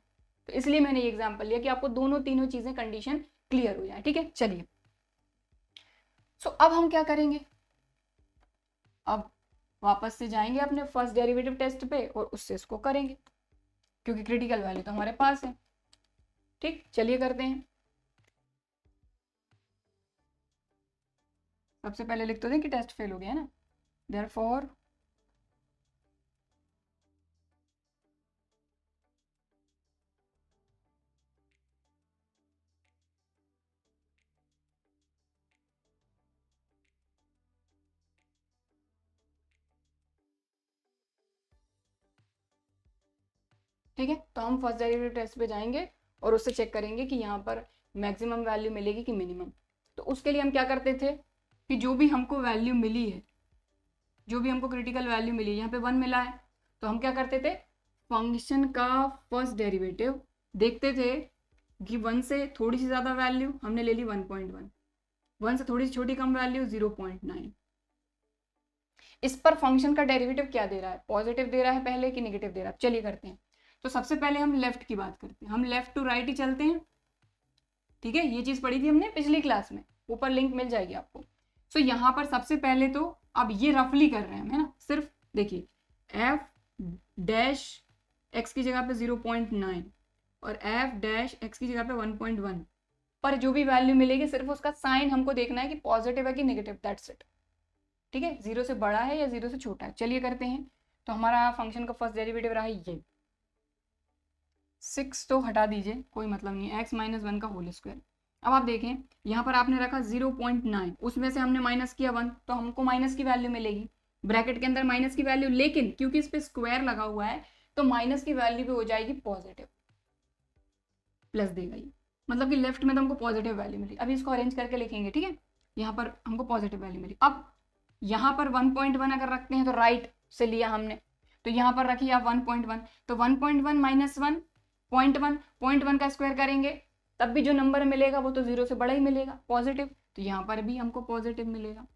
तो इसलिए मैंने ये एग्जाम्पल लिया कि आपको दोनों तीनों चीजें कंडीशन क्लियर हो जाए। ठीक है, चलिए सो अब हम क्या करेंगे, अब वापस से जाएंगे अपने फर्स्ट डेरिवेटिव टेस्ट पे और उससे इसको करेंगे क्योंकि क्रिटिकल वैल्यू तो हमारे पास है। ठीक, चलिए करते हैं। सबसे पहले लिख तो दें कि टेस्ट फेल हो गया है ना, देयरफॉर ठीक है, तो हम फर्स्ट डेरिवेटिव टेस्ट पे जाएंगे और उससे चेक करेंगे कि यहाँ पर मैक्सिमम वैल्यू मिलेगी कि मिनिमम। तो उसके लिए हम क्या करते थे कि जो भी हमको वैल्यू मिली है, जो भी हमको क्रिटिकल वैल्यू मिली, यहाँ पे 1 मिला है, तो हम क्या करते थे, फंक्शन का फर्स्ट डेरिवेटिव देखते थे कि 1 से थोड़ी सी ज़्यादा वैल्यू हमने ले ली 1.1, 1 से थोड़ी सी छोटी कम वैल्यू 0.9। इस पर फंक्शन का डेरिवेटिव क्या दे रहा है, पॉजिटिव दे रहा है पहले कि नेगेटिव दे रहा है। चलिए करते हैं। तो सबसे पहले हम लेफ्ट की बात करते हैं, हम लेफ्ट टू राइट ही चलते हैं। ठीक है, ये चीज पढ़ी थी हमने पिछली क्लास में, ऊपर लिंक मिल जाएगी आपको। सो यहाँ पर सबसे पहले तो अब ये रफली कर रहे हैं हम, है ना, सिर्फ देखिए f डैश x की जगह पे 0.9 और f डैश x की जगह पे 1.1 पर जो भी वैल्यू मिलेगी सिर्फ उसका साइन हमको देखना है कि पॉजिटिव है कि नेगेटिव, दैट्स इट। ठीक है, 0 से बड़ा है या 0 से छोटा है। चलिए करते हैं। तो हमारा फंक्शन का फर्स्ट डेरिवेटिव रहा ये 6, तो हटा दीजिए, कोई मतलब नहीं, x माइनस 1 का होल स्क्वायर। अब आप देखें यहाँ पर आपने रखा 0.9, उसमें से हमने माइनस किया 1, तो हमको माइनस की वैल्यू मिलेगी, ब्रैकेट के अंदर माइनस की वैल्यू, लेकिन क्योंकि इस पे स्क्वायर लगा हुआ है तो माइनस की वैल्यू भी हो जाएगी पॉजिटिव, प्लस देगा ये, मतलब कि लेफ्ट में तो हमको पॉजिटिव वैल्यू मिली। अभी इसको अरेंज करके लिखेंगे। ठीक है, यहाँ पर हमको पॉजिटिव वैल्यू मिली। अब यहाँ पर 1.1 अगर रखते हैं तो राइट से लिया हमने, तो यहाँ पर रखिए आप 1.1, तो 1.1 माइनस 1 0.1 का स्क्वायर करेंगे तब भी जो नंबर मिलेगा वो तो 0 से बड़ा ही मिलेगा, पॉजिटिव, तो यहाँ पर भी हमको पॉजिटिव मिलेगा।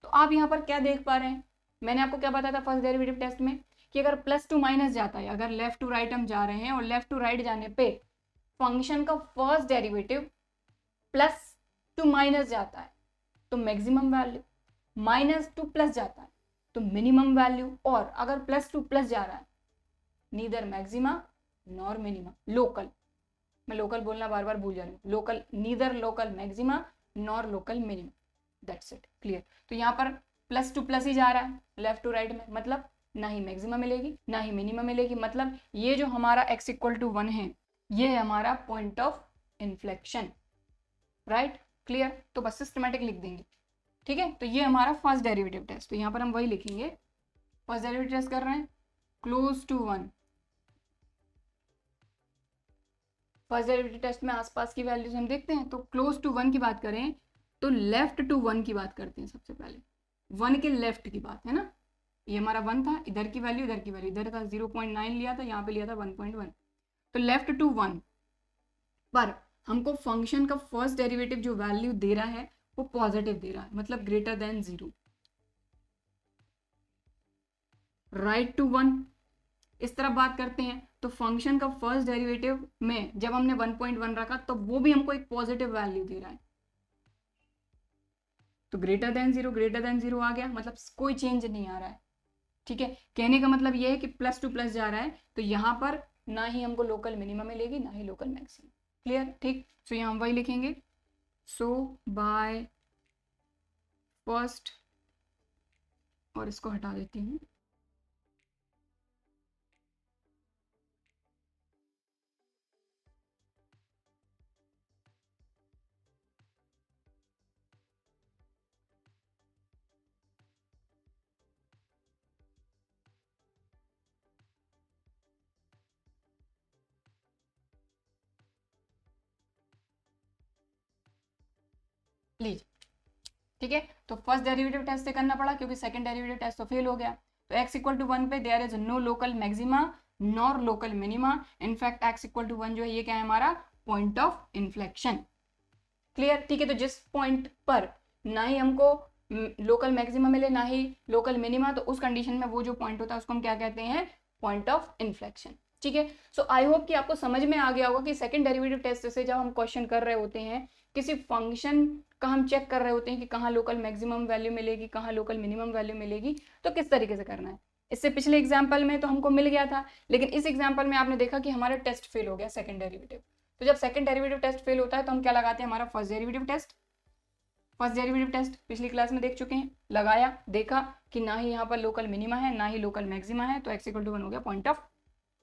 तो आप यहाँ पर क्या देख पा रहे हैं, मैंने आपको क्या बताया था फर्स्ट डेरिवेटिव टेस्ट में कि अगर प्लस टू माइनस जाता है, अगर लेफ्ट टू राइट हम जा रहे हैं और लेफ्ट टू राइट जाने पे फंक्शन का first derivative plus two minus जाता है तो maximum value, minus two plus जाता है तो मिनिमम वैल्यू, और अगर प्लस टू प्लस जा रहा है neither maxima nor minima, local. मैं लोकल बोलना बार बार भूल जा रही हूँ, local, neither local maxima nor local minima, that's it, clear. तो यहाँ पर प्लस टू प्लस ही जा रहा है लेफ्ट टू राइट में, मतलब ना ही मैक्सिमा मिलेगी ना ही मिनिमा मिलेगी, मतलब ये जो हमारा x इक्वल टू 1 है ये है हमारा point of inflection, right, clear. तो बस सिस्टमैटिक लिख देंगे, ठीक है। तो ये हमारा फर्स्ट डेरिवेटिव टेस्ट, तो यहाँ पर हम वही लिखेंगे, फर्स्ट डेरिवेटिव टेस्ट कर रहे हैं close to 1। First derivative test में आसपास की वैल्यूज हम देखते हैं, तो क्लोज टू 1 की बात करें तो लेफ्ट टू 1 की बात करते हैं। सबसे पहले 1 के लेफ्ट की बात है ना, ये हमारा 1 था, इधर की वैल्यू इधर की वैल्यू, इधर था 0.9 लिया था, यहाँ पे लिया था 1.1, तो लेफ्ट टू 1 पर हमको फंक्शन का फर्स्ट डेरिवेटिव जो वैल्यू दे रहा है वो पॉजिटिव दे रहा है, मतलब ग्रेटर देन 0। राइट टू 1 इस तरफ बात करते हैं, तो फंक्शन का फर्स्ट डेरिवेटिव में जब हमने 1.1 रखा तो वो भी हमको एक पॉजिटिव वैल्यू दे रहा है, तो ग्रेटर देन 0 आ गया, मतलब कोई चेंज नहीं आ रहा है, ठीक है। कहने का मतलब ये है कि प्लस टू प्लस जा रहा है, तो यहाँ पर ना ही हमको लोकल मिनिमा मिलेगी ना ही लोकल मैक्सिमम, क्लियर, ठीक। सो यहाँ हम वही लिखेंगे, सो बाय फर्स्ट, और इसको हटा देती हूँ, लीजिए, ठीक है। तो फर्स्ट डेरिवेटिव टेस्ट से करना पड़ा क्योंकि सेकंड डेरिवेटिव टेस्ट तो फेल हो गया। तो x इक्वल टू 1 पे there is no local maxima nor local minima, in fact x equal to 1 जो है ये क्या है हमारा पॉइंट ऑफ इन्फ्लेक्शन, क्लियर, ठीक है। तो जिस पॉइंट पर ना ही हमको लोकल मैक्सिमा मिले ना ही लोकल मिनिमा, तो उस कंडीशन में वो जो पॉइंट होता है उसको हम क्या कहते हैं, पॉइंट ऑफ इन्फ्लेक्शन, ठीक है। सो आई होप कि आपको समझ में आ गया होगा कि सेकंड डेरिवेटिव टेस्ट से जब हम क्वेश्चन कर रहे होते हैं, किसी फंक्शन का हम चेक कर रहे होते हैं कि कहाँ लोकल मैक्सिमम वैल्यू मिलेगी कहाँ लोकल मिनिमम वैल्यू मिलेगी, तो किस तरीके से करना है। इससे पिछले एग्जाम्पल में तो हमको मिल गया था, लेकिन इस एग्जाम्पल में आपने देखा कि हमारा टेस्ट फेल हो गया सेकंड डेरिवेटिव। तो जब सेकंड डेरिवेटिव टेस्ट फेल होता है तो हम क्या लगाते हैं, हमारा first derivative test. First derivative test पिछली क्लास में देख चुके हैं, लगाया, देखा कि ना ही यहाँ पर लोकल मिनिमा है ना ही लोकल मैक्सिमा है, तो x इक्वल टू 1 हो गया पॉइंट ऑफ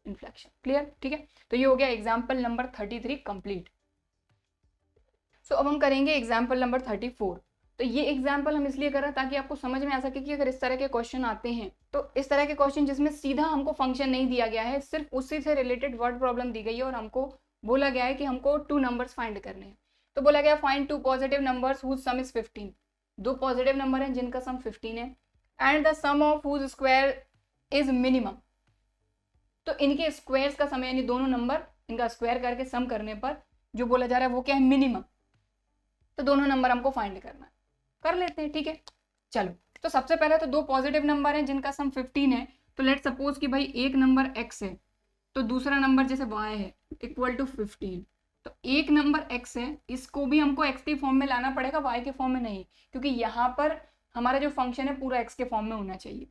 इन्फ्लेक्शन, क्लियर, ठीक है। तो ये हो गया एग्जाम्पल नंबर 33 कंप्लीट। सो अब हम करेंगे एग्जाम्पल नंबर 34। तो ये एग्जाम्पल हम इसलिए कर रहे हैं ताकि आपको समझ में आ सके कि अगर इस तरह के क्वेश्चन आते हैं तो इस तरह के क्वेश्चन जिसमें सीधा हमको फंक्शन नहीं दिया गया है, सिर्फ उसी से रिलेटेड वर्ड प्रॉब्लम दी गई है और हमको बोला गया है कि हमको 2 नंबर्स फाइंड करने हैं। तो बोला गया find 2 positive numbers whose sum is 15, 2 positive number हैं जिनका सम 15 है, and the sum of whose square is minimum. तो इनके स्क्वायर्स का सम यानी दोनों नंबर इनका स्क्वायर करके सम करने पर जो बोला जा रहा है वो क्या है, मिनिमम। तो दोनों नंबर हमको फाइंड करना है, कर लेते हैं, ठीक है। चलो, तो सबसे पहले तो 2 पॉजिटिव नंबर हैं जिनका सम 15 है, तो लेट सपोज कि भाई एक नंबर x है तो दूसरा नंबर जैसे y है इक्वल टू 15, तो एक नंबर x है, इसको भी हमको x के फॉर्म में लाना पड़ेगा, y के फॉर्म में नहीं, क्योंकि यहाँ पर हमारा जो फंक्शन है पूरा x के फॉर्म में होना चाहिए।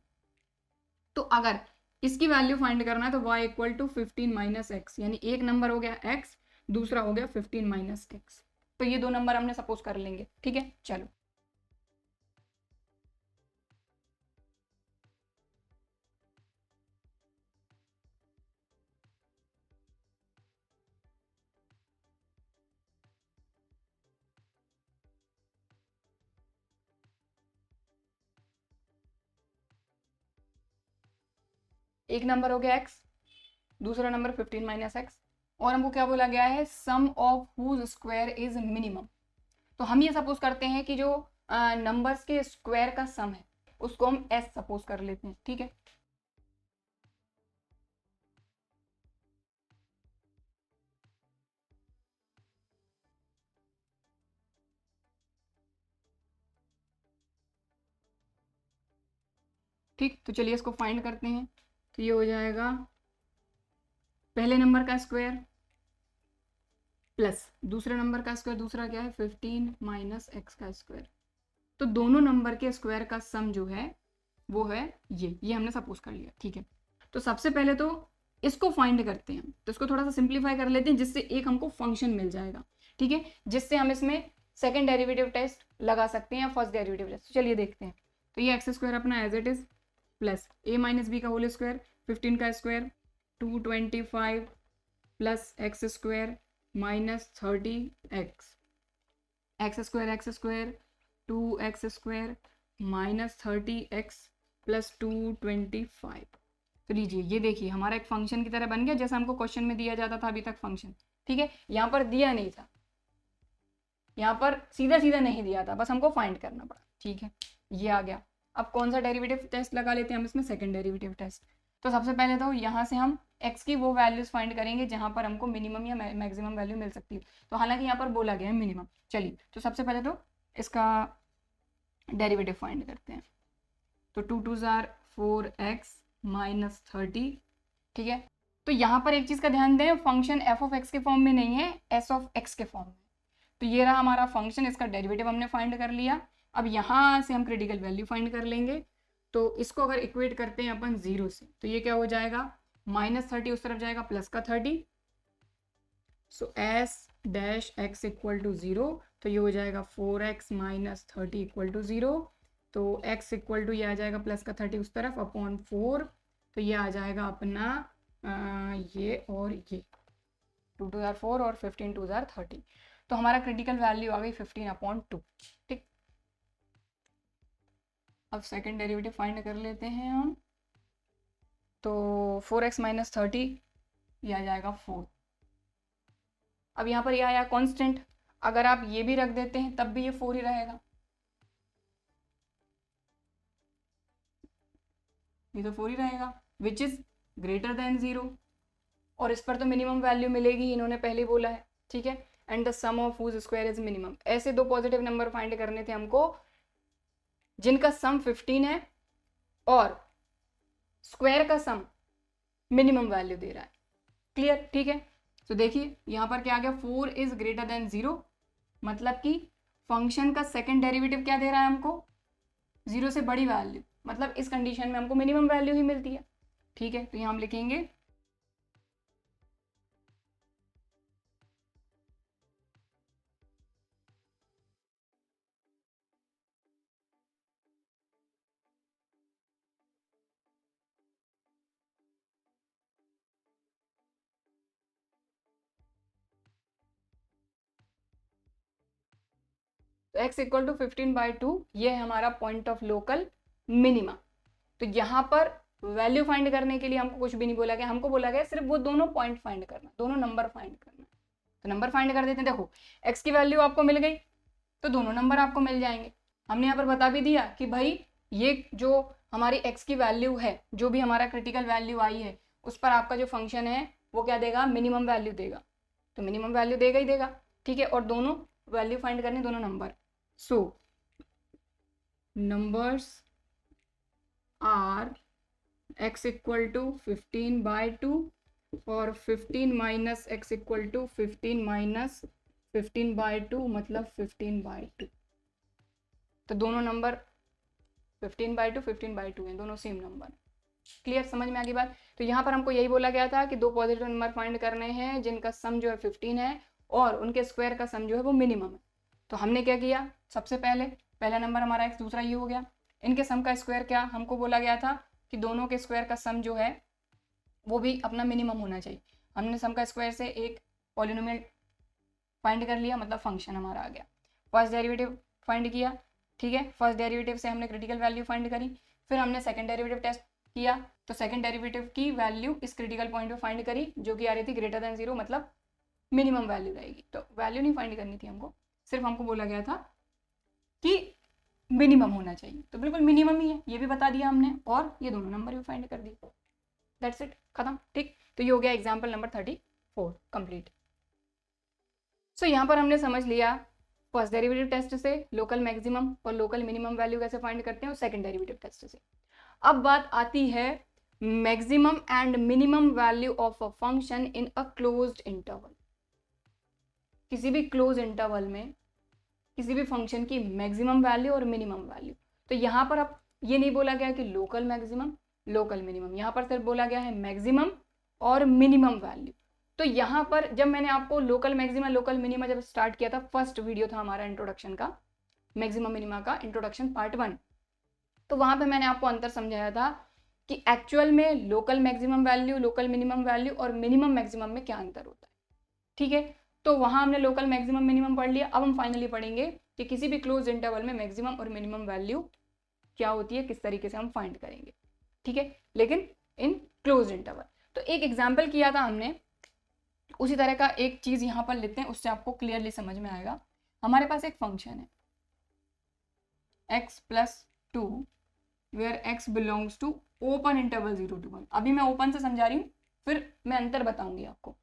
तो अगर इसकी वैल्यू फाइंड करना है तो y equal to 15 minus x, यानी एक नंबर हो गया x, दूसरा हो गया 15 माइनस एक्स। तो ये 2 नंबर हमने सपोज कर लेंगे, ठीक है। चलो, एक नंबर हो गया x, दूसरा नंबर 15 माइनस एक्स, और हमको क्या बोला गया है, sum of whose square is minimum. तो हम ये सपोज करते हैं कि जो नंबर्स के स्क्वायर का सम है उसको हम s सपोज कर लेते हैं, ठीक है। ठीक, तो चलिए इसको फाइंड करते हैं। तो ये हो जाएगा पहले नंबर का स्क्वायर प्लस दूसरे नंबर का स्क्वायर, दूसरा क्या है 15 माइनस एक्स का स्क्वायर। तो दोनों नंबर के स्क्वायर का सम जो है वो है ये हमने सपोज कर लिया, ठीक है। तो सबसे पहले तो इसको फाइंड करते हैं, तो इसको थोड़ा सा सिंप्लीफाई कर लेते हैं जिससे एक हमको फंक्शन मिल जाएगा, ठीक है, जिससे हम इसमें सेकंड डेरिवेटिव टेस्ट लगा सकते हैं या फर्स्ट डेरिवेटिव टेस्ट। चलिए देखते हैं। तो ये एक्स स्क्वायर अपना as it is plus a minus b का होल स्क्वायर 15 का square 225 plus x square minus 30x, x square 2x square minus 30x plus 225। तो लीजिए ये देखिए हमारा एक फंक्शन की तरह बन गया जैसा हमको क्वेश्चन में दिया जाता था अभी तक फंक्शन, ठीक है। यहाँ पर दिया नहीं था, यहाँ पर सीधा सीधा नहीं दिया था, बस हमको फाइंड करना पड़ा, ठीक है, ये आ गया। अब कौन सा डेरिवेटिव टेस्ट लगा लेते हैं हम इसमें, सेकंड डेरिवेटिव टेस्ट। तो सबसे पहले तो यहाँ से हम x की वो वैल्यूज फाइंड करेंगे जहाँ पर हमको मिनिमम या मैक्सिमम वैल्यू मिल सकती है। तो हालांकि यहाँ पर बोला गया है मिनिमम। चलिए तो सबसे पहले तो इसका डेरिवेटिव फाइंड करते हैं। तो 2 2 4x माइनस 30, ठीक है। तो यहाँ पर एक चीज़ का ध्यान दें, फंक्शन f ऑफ x के फॉर्म में नहीं है, s ऑफ x के फॉर्म में। तो ये रहा हमारा फंक्शन, इसका डेरिवेटिव हमने फाइंड कर लिया। अब यहाँ से हम क्रिटिकल वैल्यू फाइंड कर लेंगे। तो इसको अगर इक्वेट करते हैं अपन 0 से, तो ये क्या हो जाएगा, माइनस 30 उस तरफ जाएगा प्लस का 30। So s dash x equal to 0, तो ये हो जाएगा 4x माइनस 30 इक्वल टू 0। तो x इक्वल टू ये आ जाएगा प्लस का 30 उस तरफ अपॉन 4, तो ये आ जाएगा अपना ये और ये 2 2 4 और 15 2 30। तो हमारा क्रिटिकल वैल्यू आ गई 15/2, ठीक। अब सेकंड डेरिवेटिव फाइंड कर लेते हैं हम। तो 4x माइनस 30 ये आ जाएगा 4। अब यहाँ पर ये आया कांस्टेंट, अगर आप ये भी रख देते हैं तब भी ये 4 ही रहेगा, ये तो 4 ही रहेगा, विच इज ग्रेटर देन 0। और इस पर तो मिनिमम वैल्यू मिलेगी, इन्होंने पहले बोला है, ठीक है। And the sum of whose square is minimum. ऐसे दो पॉजिटिव नंबर फाइंड करने थे हमको जिनका सम 15 है और स्क्वायर का सम मिनिमम वैल्यू दे रहा है। क्लियर, ठीक है। तो देखिए यहाँ पर क्या आ गया, 4 इज ग्रेटर देन 0, मतलब कि फंक्शन का सेकंड डेरिवेटिव क्या दे रहा है हमको, 0 से बड़ी वैल्यू, मतलब इस कंडीशन में हमको मिनिमम वैल्यू ही मिलती है, ठीक है। तो यहाँ हम लिखेंगे तो x इक्वल टू 15/2, ये है हमारा पॉइंट ऑफ लोकल मिनिमा। तो यहाँ पर वैल्यू फाइंड करने के लिए हमको कुछ भी नहीं बोला गया, हमको बोला गया सिर्फ वो दोनों पॉइंट फाइंड करना, दोनों नंबर फाइंड करना। तो नंबर फाइंड कर देते हैं। देखो x की वैल्यू आपको मिल गई तो दोनों नंबर आपको मिल जाएंगे। हमने यहाँ पर बता भी दिया कि भाई ये जो हमारी x की वैल्यू है, जो भी हमारा क्रिटिकल वैल्यू आई है, उस पर आपका जो फंक्शन है वो क्या देगा, मिनिमम वैल्यू देगा। तो मिनिमम वैल्यू देगा ही देगा, ठीक है। और दोनों वैल्यू फाइंड करने, दोनों नंबर। So numbers are x equal to 15/2 और 15 minus x equal to 15 minus 15/2 मतलब 15/2। तो दोनों नंबर 15/2 15/2 हैं, दोनों सेम नंबर। क्लियर, समझ में आ गई बात। तो यहाँ पर हमको यही बोला गया था कि दो पॉजिटिव नंबर फाइंड करने हैं जिनका सम जो है 15 है और उनके स्क्वायर का सम जो है वो मिनिमम है। तो हमने क्या किया, सबसे पहले पहला नंबर हमारा x, दूसरा ये हो गया। इनके सम का स्क्वायर क्या हमको बोला गया था कि दोनों के स्क्वायर का सम जो है वो भी अपना मिनिमम होना चाहिए। हमने सम का स्क्वायर से एक पॉलिनोमियल फाइंड कर लिया, मतलब फंक्शन हमारा आ गया। फर्स्ट डेरिवेटिव फाइंड किया, ठीक है। फर्स्ट डेरिवेटिव से हमने क्रिटिकल वैल्यू फाइंड करी, फिर हमने सेकंड डेरिवेटिव टेस्ट किया। तो सेकंड डेरिवेटिव की वैल्यू इस क्रिटिकल पॉइंट पे फाइंड करी जो कि आ रही थी ग्रेटर देन 0, मतलब मिनिमम वैल्यू रहेगी। तो वैल्यू नहीं फाइंड करनी थी हमको, सिर्फ हमको बोला गया था कि मिनिमम होना चाहिए। तो बिल्कुल मिनिमम ही है, ये भी बता दिया हमने, और ये दोनों नंबर भी फाइंड कर दिए। दैट्स इट, खत्म, ठीक। तो ये हो गया एग्जाम्पल नंबर 34 कंप्लीट। सो यहाँ पर हमने समझ लिया फर्स्ट डेरिवेटिव टेस्ट से लोकल मैक्सिमम और लोकल मिनिमम वैल्यू कैसे फाइंड करते हैं, और सेकंड डेरिवेटिव टेस्ट से। अब बात आती है maximum and minimum value of a function in a closed interval. किसी भी क्लोज इंटरवल में किसी भी फंक्शन की मैक्सिमम वैल्यू और मिनिमम वैल्यू। तो यहाँ पर अब ये नहीं बोला गया कि लोकल मैक्सिमम लोकल मिनिमम, यहाँ पर सिर्फ बोला गया है मैक्सिमम और मिनिमम वैल्यू। तो यहाँ पर जब मैंने आपको लोकल मैक्सिमा लोकल मिनिमा जब स्टार्ट किया था, फर्स्ट वीडियो था हमारा इंट्रोडक्शन का, मैक्सिमा मिनिमा का इंट्रोडक्शन पार्ट 1, तो वहां पे मैंने आपको अंतर समझाया था कि एक्चुअल में local maximum value, local minimum value और मिनिमम मैक्सिमम में क्या अंतर होता है। ठीक है, तो वहां हमने लोकल मैक्सिमम मिनिमम पढ़ लिया। अब हम फाइनली पढ़ेंगे कि किसी भी क्लोज इंटरवल में मैक्सिमम और मिनिमम वैल्यू क्या होती है, किस तरीके से हम फाइंड करेंगे। ठीक है, लेकिन इन क्लोज इंटरवल। तो एक एग्जाम्पल किया था हमने, उसी तरह का एक चीज यहाँ पर लेते हैं, उससे आपको क्लियरली समझ में आएगा। हमारे पास एक फंक्शन है x + 2 where x belongs to open interval 0 to 1। अभी मैं ओपन से समझा रही हूँ, फिर मैं अंतर बताऊंगी आपको।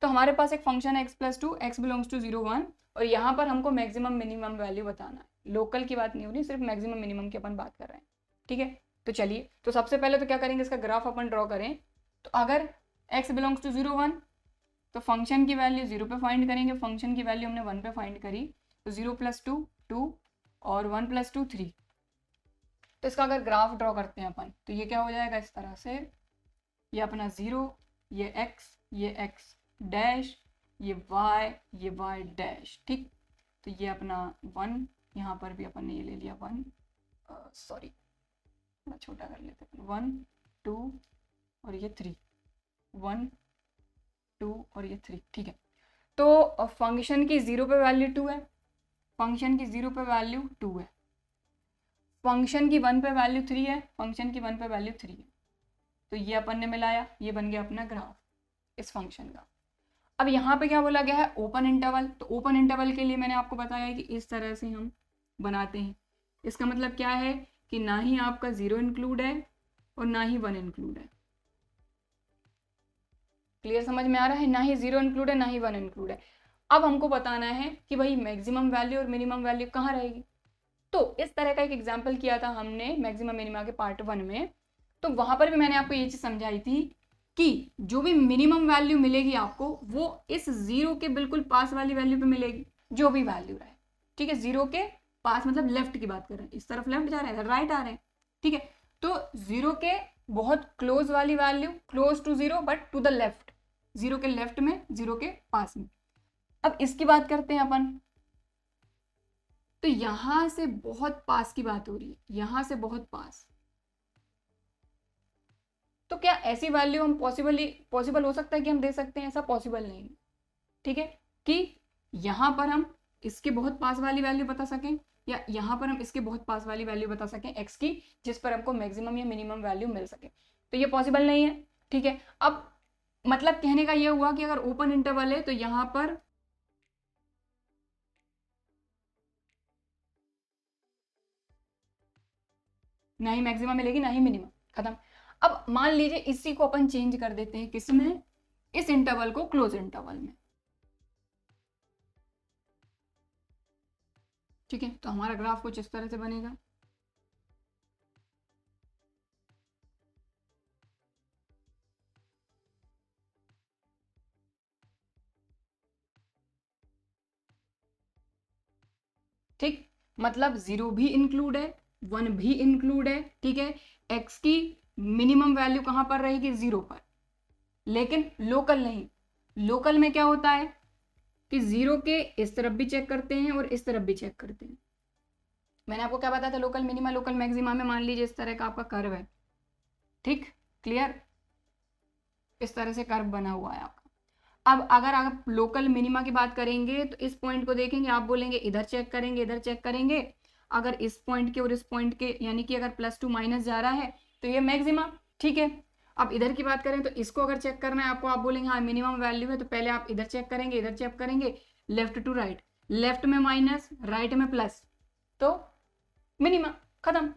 तो हमारे पास एक फंक्शन है x + 2, x बिलोंग्स टू 0 1, और यहाँ पर हमको मैक्सिमम मिनिमम वैल्यू बताना है। लोकल की बात नहीं हो रही, सिर्फ मैक्सिमम मिनिमम की अपन बात कर रहे हैं। ठीक है, तो चलिए, तो सबसे पहले तो क्या करेंगे, इसका ग्राफ अपन ड्रॉ करें। तो अगर x बिलोंग्स टू 0 1, तो फंक्शन की वैल्यू 0 पे फाइंड करेंगे। फंक्शन की वैल्यू हमने 1 पे फाइंड करी, तो 0 + 2 2 और 1 + 2 3। तो इसका अगर ग्राफ ड्रॉ करते हैं अपन, तो ये क्या हो जाएगा इस तरह से, ये अपना 0, ये x डैश, ये y डैश। ठीक, तो ये अपना 1, यहाँ पर भी अपन ने ये ले लिया 1, सॉरी थोड़ा छोटा कर लेते हैं, 1 2 और ये 3, 1 2 और ये 3। ठीक है, तो फंक्शन की 0 पे वैल्यू 2 है, फंक्शन की 0 पे वैल्यू 2 है, फंक्शन की 1 पे वैल्यू 3 है, फंक्शन की 1 पे वैल्यू 3 है। तो ये अपन ने मिलाया, ये बन गया अपना ग्राफ इस फंक्शन का। अब यहाँ पे क्या बोला गया है, ओपन इंटरवल। तो ओपन इंटरवल के लिए मैंने आपको बताया कि इस तरह से हम बनाते हैं। इसका मतलब क्या है कि ना ही आपका 0 इंक्लूड है और ना ही 1 इंक्लूड है। क्लियर समझ में आ रहा है, ना ही 0 इंक्लूड है ना ही 1 इंक्लूड है। अब हमको बताना है कि भाई मैक्सिमम वैल्यू और मिनिमम वैल्यू कहाँ रहेगी। तो इस तरह का एक एग्जाम्पल किया था हमने मैक्सिमम मिनिमा के पार्ट 1 में। तो वहां पर भी मैंने आपको ये चीज समझाई थी कि जो भी मिनिमम वैल्यू मिलेगी आपको, वो इस 0 के बिल्कुल पास वाली वैल्यू पे मिलेगी, जो भी वैल्यू रहे। ठीक है, 0 के पास मतलब लेफ्ट की बात कर रहे हैं, इस तरफ लेफ्ट जा रहे हैं, राइट आ रहे हैं। ठीक है, तो 0 के बहुत क्लोज वाली value, close to 0 but to the left, 0 के लेफ्ट में, 0 के पास में। अब इसकी बात करते हैं अपन। तो यहां से बहुत पास की बात हो रही है, यहां से बहुत पास। तो क्या ऐसी वैल्यू हम पॉसिबल हो सकता है कि हम दे सकते हैं? ऐसा पॉसिबल नहीं। ठीक है, कि यहां पर हम इसके बहुत पास वाली वैल्यू बता सकें, या यहां पर हम इसके बहुत पास वाली वैल्यू बता सकें x की, जिस पर हमको मैक्सिमम या मिनिमम वैल्यू मिल सके। तो ये पॉसिबल नहीं है। ठीक है, अब मतलब कहने का ये हुआ कि अगर ओपन इंटरवल है तो यहां पर ना ही मैक्सिमम मिलेगी ना ही मिनिमम, खत्म। अब मान लीजिए इसी को अपन चेंज कर देते हैं, किसमें, इस इंटरवल को क्लोज इंटरवल में। ठीक है, तो हमारा ग्राफ कुछ इस तरह से बनेगा। ठीक, मतलब 0 भी इंक्लूड है, 1 भी इंक्लूड है। ठीक है, x की मिनिमम वैल्यू कहां पर रहेगी, 0 पर, लेकिन लोकल नहीं। लोकल में क्या होता है कि 0 के इस तरफ भी चेक करते हैं और इस तरफ भी चेक करते हैं। मैंने आपको क्या बताया था, लोकल मिनिमा लोकल मैक्सिमा में मान लीजिए इस तरह का आपका कर्व है। ठीक, क्लियर, इस तरह से कर्व बना हुआ है आपका। अब अगर आप लोकल मिनिमा की बात करेंगे तो इस पॉइंट को देखेंगे, आप बोलेंगे इधर चेक करेंगे, इधर चेक करेंगे। अगर इस पॉइंट के और इस पॉइंट के, यानी कि अगर +2 माइनस जा रहा है तो ये मैक्सिमा। ठीक है, अब इधर की बात करें तो इसको अगर चेक करना है आपको, आप बोलेंगे हाँ मिनिमम वैल्यू है, तो पहले आप इधर चेक करेंगे, इधर चेक करेंगे, लेफ्ट टू राइट, लेफ्ट में माइनस, राइट में प्लस, तो मिनिमा, खत्म।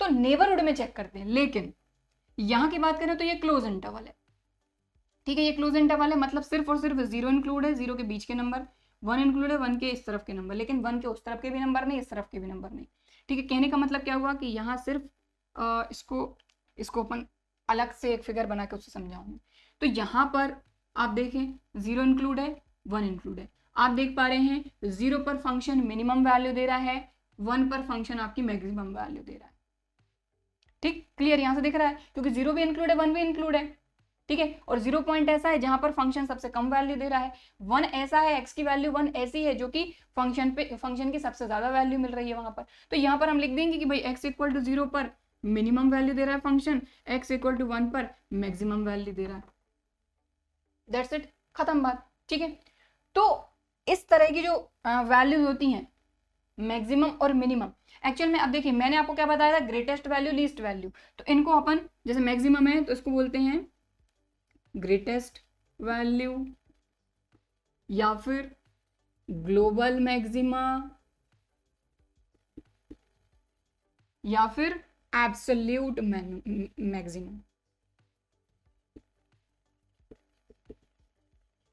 तो नेबरहुड में चेक करते हैं। लेकिन यहां की बात करें तो ये क्लोज इंटरवल है। ठीक है, ये क्लोज इंटरवल है, मतलब सिर्फ और सिर्फ 0 इंक्लूड है, 0 के बीच के नंबर, 1 इंक्लूड है, 1 के इस तरफ के नंबर, लेकिन 1 के उस तरफ के भी नंबर नहीं, इस तरफ के भी नंबर नहीं। ठीक है, कहने का मतलब क्या हुआ कि यहाँ सिर्फ इसको अपन अलग से एक फिगर बना के उससे समझाऊंगी। तो यहाँ पर आप देखें 0 इंक्लूड है, 1 इंक्लूड है। आप देख पा रहे हैं 0 पर फंक्शन मिनिमम वैल्यू दे रहा है, 1 पर फंक्शन आपकी मैक्सिमम वैल्यू दे रहा है। ठीक, क्लियर, यहाँ से दिख रहा है, क्योंकि 0 भी इंक्लूड है, 1 भी इंक्लूड है। ठीक है। और 0 पॉइंट ऐसा है जहां पर फंक्शन सबसे कम वैल्यू दे रहा है, 1 ऐसा है, x की वैल्यू 1 ऐसी है जो कि फंक्शन की सबसे ज्यादा वैल्यू मिल रही है वहां पर। तो यहाँ पर हम लिख देंगे कि भाई x इक्वल टू 0 पर मिनिमम वैल्यू दे रहा है फंक्शन, x इक्वल टू 1 पर मैक्सिमम वैल्यू दे रहा है। दैट्स इट, खत्म बात, ठीक है। तो इस तरह की जो वैल्यूज होती हैं मैक्सिमम और मिनिमम, एक्चुअल में अब देखिए मैंने आपको क्या बताया था, ग्रेटेस्ट वैल्यू लीस्ट वैल्यू, तो इनको अपन जैसे मैक्सिमम है तो इसको बोलते हैं ग्रेटेस्ट वैल्यू या फिर ग्लोबल मैक्सिमा या फिर एब्सोल्यूट मैक्सिमम।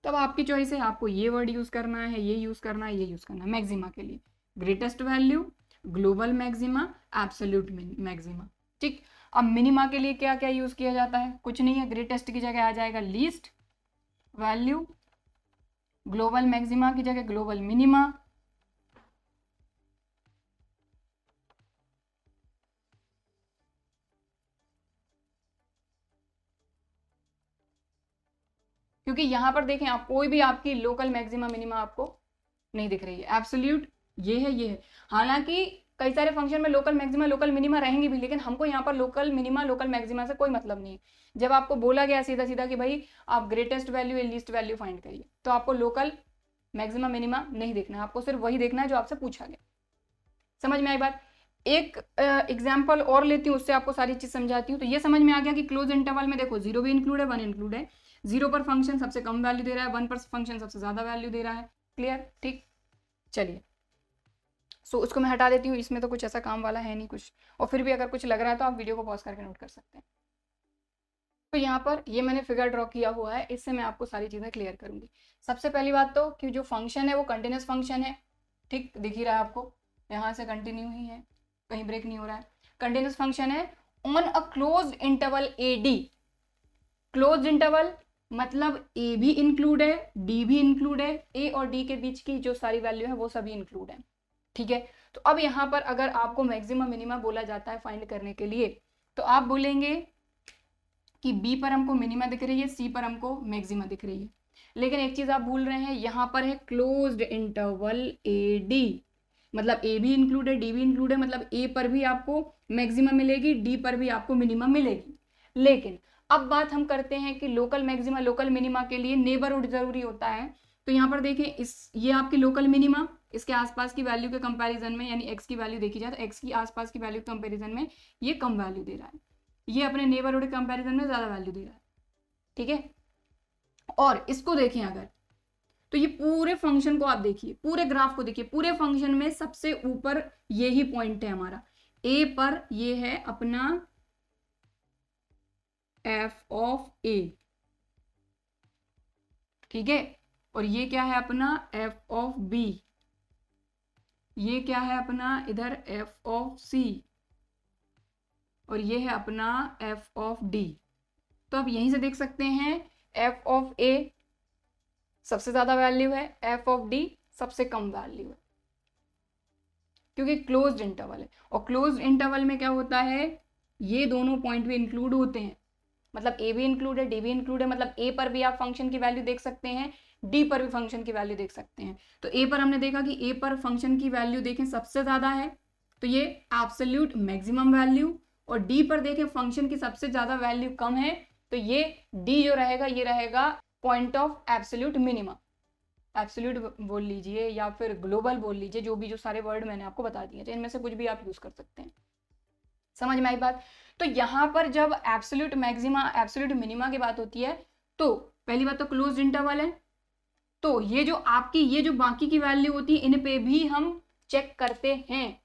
तब आपकी चॉइस है, आपको ये वर्ड यूज करना है, ये यूज करना है, ये यूज करना है मैक्सिमा के लिए, greatest value, global maxima, absolute maxima, ठीक। अब मिनिमा के लिए क्या क्या यूज किया जाता है, कुछ नहीं है, ग्रेटेस्ट की जगह आ जाएगा लीस्ट वैल्यू, ग्लोबल मैक्सिमा की जगह ग्लोबल मिनिमा, क्योंकि यहां पर देखें आप कोई भी आपकी लोकल मैक्सिमा मिनिमा आपको नहीं दिख रही है, एब्सोल्यूट ये है। हालांकि कई सारे फंक्शन में लोकल मैक्सिमा लोकल मिनिमा रहेंगी भी, लेकिन हमको यहाँ पर लोकल मिनिमा लोकल मैक्सिमा से कोई मतलब नहीं है। जब आपको बोला गया सीधा सीधा कि भाई आप ग्रेटेस्ट वैल्यू या लीस्ट वैल्यू फाइंड करिए, तो आपको लोकल मैक्सिमा मिनिमा नहीं देखना है, आपको सिर्फ वही देखना है जो आपसे पूछा गया। समझ में आई बात। एक एग्जाम्पल और लेती हूँ, उससे आपको सारी चीज समझाती हूँ। तो ये समझ में आ गया कि क्लोज इंटरवल में देखो 0 भी इंक्लूड है, 1 इंक्लूड है, 0 पर फंक्शन सबसे कम वैल्यू दे रहा है, 1 पर फंक्शन सबसे ज्यादा वैल्यू दे रहा है, क्लियर, ठीक। चलिए सो उसको मैं हटा देती हूँ, इसमें तो कुछ ऐसा काम वाला है नहीं कुछ, और फिर भी अगर कुछ लग रहा है तो आप वीडियो को पॉज करके नोट कर सकते हैं। तो यहाँ पर ये मैंने फिगर ड्रॉ किया हुआ है, इससे मैं आपको सारी चीज़ें क्लियर करूंगी। सबसे पहली बात तो कि जो फंक्शन है वो कंटिन्यूस फंक्शन है, ठीक, दिख ही रहा है आपको, यहाँ से कंटिन्यू ही है, कहीं ब्रेक नहीं हो रहा है, कंटिन्यूस फंक्शन है on a close interval A D. Close interval मतलब ए भी इंक्लूड है, डी भी इंक्लूड है, ए और डी के बीच की जो सारी वैल्यू है वो सभी इंक्लूड है, ठीक है। तो अब यहाँ पर अगर आपको मैक्सिमम मिनिमा बोला जाता है फाइंड करने के लिए, तो आप बोलेंगे कि बी पर हमको मिनिमा दिख रही है, सी पर हमको मैक्सिमा दिख रही है, लेकिन एक चीज आप भूल रहे हैं, यहाँ पर है क्लोज्ड इंटरवल ए डी, मतलब ए भी इंक्लूड है, डी भी इंक्लूड है, मतलब ए पर भी आपको मैक्सिमा मिलेगी, डी पर भी आपको मिनिमा मिलेगी। लेकिन अब बात हम करते हैं कि लोकल मैक्सिमा लोकल मिनिमा के लिए नेबरहुड जरूरी होता है। तो यहाँ पर देखें, ये आपकी लोकल मिनिमा, इसके आसपास की वैल्यू के कंपैरिजन में, यानी x की वैल्यू देखी जाए तो x की आसपास की वैल्यू के कंपैरिजन में ये कम वैल्यू दे रहा है, ये अपने नेबरहुड के कंपैरिजन में ज्यादा वैल्यू दे रहा है, ठीक है। और इसको देखें अगर, तो ये पूरे फंक्शन को आप देखिए, पूरे ग्राफ को देखिए, पूरे फंक्शन में सबसे ऊपर ये ही पॉइंट है हमारा, a पर ये है अपना f ऑफ a, ठीक है, और ये क्या है अपना f ऑफ b, ये क्या है अपना इधर f ऑफ c, और ये है अपना f ऑफ d। तो आप यहीं से देख सकते हैं f ऑफ a सबसे ज्यादा वैल्यू है, f ऑफ d सबसे कम वैल्यू है, क्योंकि क्लोज्ड इंटरवल है। और क्लोज्ड इंटरवल में क्या होता है, ये दोनों पॉइंट भी इंक्लूड होते हैं, मतलब a भी इंक्लूड है, d भी इंक्लूड है, मतलब a पर भी आप फंक्शन की वैल्यू देख सकते हैं, d पर भी फंक्शन की वैल्यू देख सकते हैं। तो a पर हमने देखा कि a पर फंक्शन की वैल्यू देखें सबसे ज्यादा है, तो ये एब्सोल्यूट मैक्सिमम वैल्यू, और d पर देखें फंक्शन की सबसे ज्यादा वैल्यू कम है, तो ये d जो रहेगा ये रहेगा point of absolute minima, absolute बोल लीजिए या फिर ग्लोबल बोल लीजिए, जो भी जो सारे वर्ड मैंने आपको बता दिए थे इनमें से कुछ भी आप यूज कर सकते हैं। समझ में आई बात। तो यहाँ पर जब एब्सोल्यूट मैक्सिमा एब्सोल्यूट मिनिमा की बात होती है, तो पहली बात तो क्लोज्ड इंटरवल है, तो ये जो आपकी ये जो बाकी की वैल्यू होती है इन पे भी हम चेक करते हैं।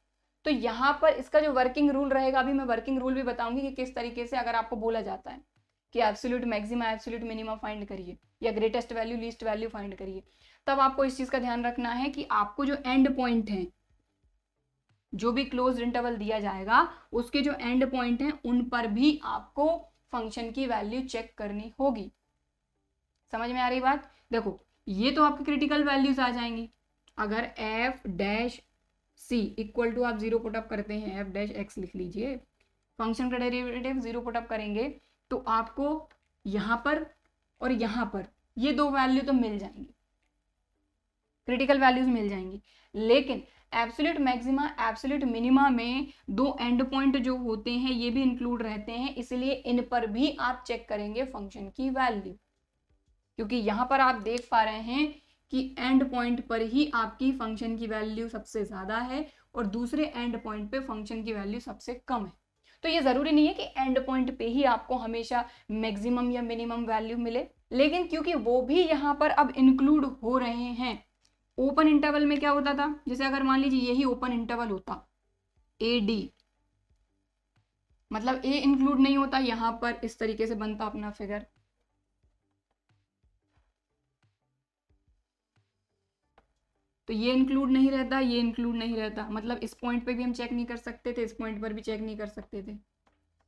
तो यहाँ पर इसका जो वर्किंग रूल रहेगा, अभी मैं वर्किंग रूल भी बताऊंगी कि किस तरीके से अगर आपको बोला जाता है कि absolute maxima absolute minima find करिए या greatest value least value find करिए, तब आपको इस चीज का ध्यान रखना है कि आपको जो एंड पॉइंट है, जो भी क्लोज इंटरवल दिया जाएगा उसके जो एंड पॉइंट हैं उन पर भी आपको फंक्शन की वैल्यू चेक करनी होगी। समझ में आ रही बात। देखो ये तो आपकी क्रिटिकल वैल्यूज आ जाएंगी, अगर f dash c equal to आप 0 पुटअप करते हैं, f डैश x लिख लीजिए, फंक्शन का डेरिवेटिव 0 पुटअप करेंगे तो आपको यहाँ पर और यहाँ पर ये दो वैल्यू तो मिल जाएंगी, क्रिटिकल वैल्यूज मिल जाएंगी, लेकिन एब्सोल्यूट मैक्सिमा एब्सोल्यूट मिनिमा में दो एंड पॉइंट जो होते हैं ये भी इंक्लूड रहते हैं, इसलिए इन पर भी आप चेक करेंगे फंक्शन की वैल्यू, क्योंकि यहाँ पर आप देख पा रहे हैं कि एंड पॉइंट पर ही आपकी फंक्शन की वैल्यू सबसे ज्यादा है और दूसरे एंड पॉइंट पे फंक्शन की वैल्यू सबसे कम है। तो ये जरूरी नहीं है कि एंड पॉइंट पे ही आपको हमेशा मैक्सिमम या मिनिमम वैल्यू मिले, लेकिन क्योंकि वो भी यहाँ पर अब इंक्लूड हो रहे हैं। ओपन इंटरवल में क्या होता था, जैसे अगर मान लीजिए यही ओपन इंटरवल होता ए डी, मतलब ए इंक्लूड नहीं होता, यहां पर इस तरीके से बनता अपना फिगर, तो ये इंक्लूड नहीं रहता, ये इंक्लूड नहीं रहता, मतलब इस पॉइंट पे भी हम चेक नहीं कर सकते थे, इस पॉइंट पर भी चेक नहीं कर सकते थे,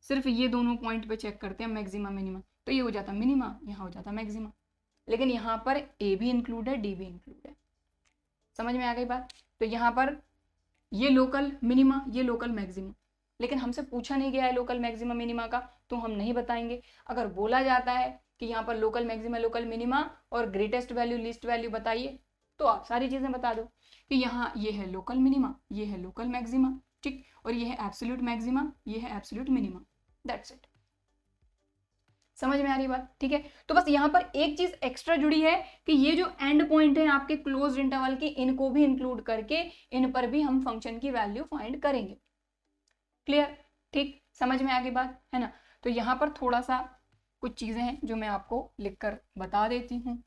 सिर्फ ये दोनों पॉइंट पे चेक करते हैं मैक्सिमा मिनिमा, तो ये हो जाता मिनिमा, यहाँ हो जाता मैक्सिमा। लेकिन यहाँ पर ए भी इंक्लूड है, डी भी इंक्लूड है, समझ में आ गई बात। तो यहाँ पर ये लोकल मिनिमा, ये लोकल मैक्सिमा, लेकिन हमसे पूछा नहीं गया है लोकल मैक्सिमा मिनिमा का, तो हम नहीं बताएंगे। अगर बोला जाता है कि यहाँ पर लोकल मैक्सिमा लोकल मिनिमा और ग्रेटेस्ट वैल्यू लीस्ट वैल्यू बताइए, तो आप सारी चीजें बता दो कि यहाँ ये है लोकल मिनिमा, ये है लोकल मैक्सिमा, ठीक, और ये है एब्सोल्यूट मैक्सिमा, ये है एब्सोल्यूट मिनिमा, दैट्स इट। समझ में आ रही बात, ठीक है। तो बस यहाँ पर एक चीज एक्स्ट्रा जुड़ी है कि ये जो एंड पॉइंट है आपके क्लोज्ड इंटरवल की, इनको भी इंक्लूड करके इन पर भी हम फंक्शन की वैल्यू फाइंड करेंगे। क्लियर, ठीक, समझ में आ गई बात, है ना। तो यहाँ पर थोड़ा सा कुछ चीजें हैं जो मैं आपको लिखकर बता देती हूँ।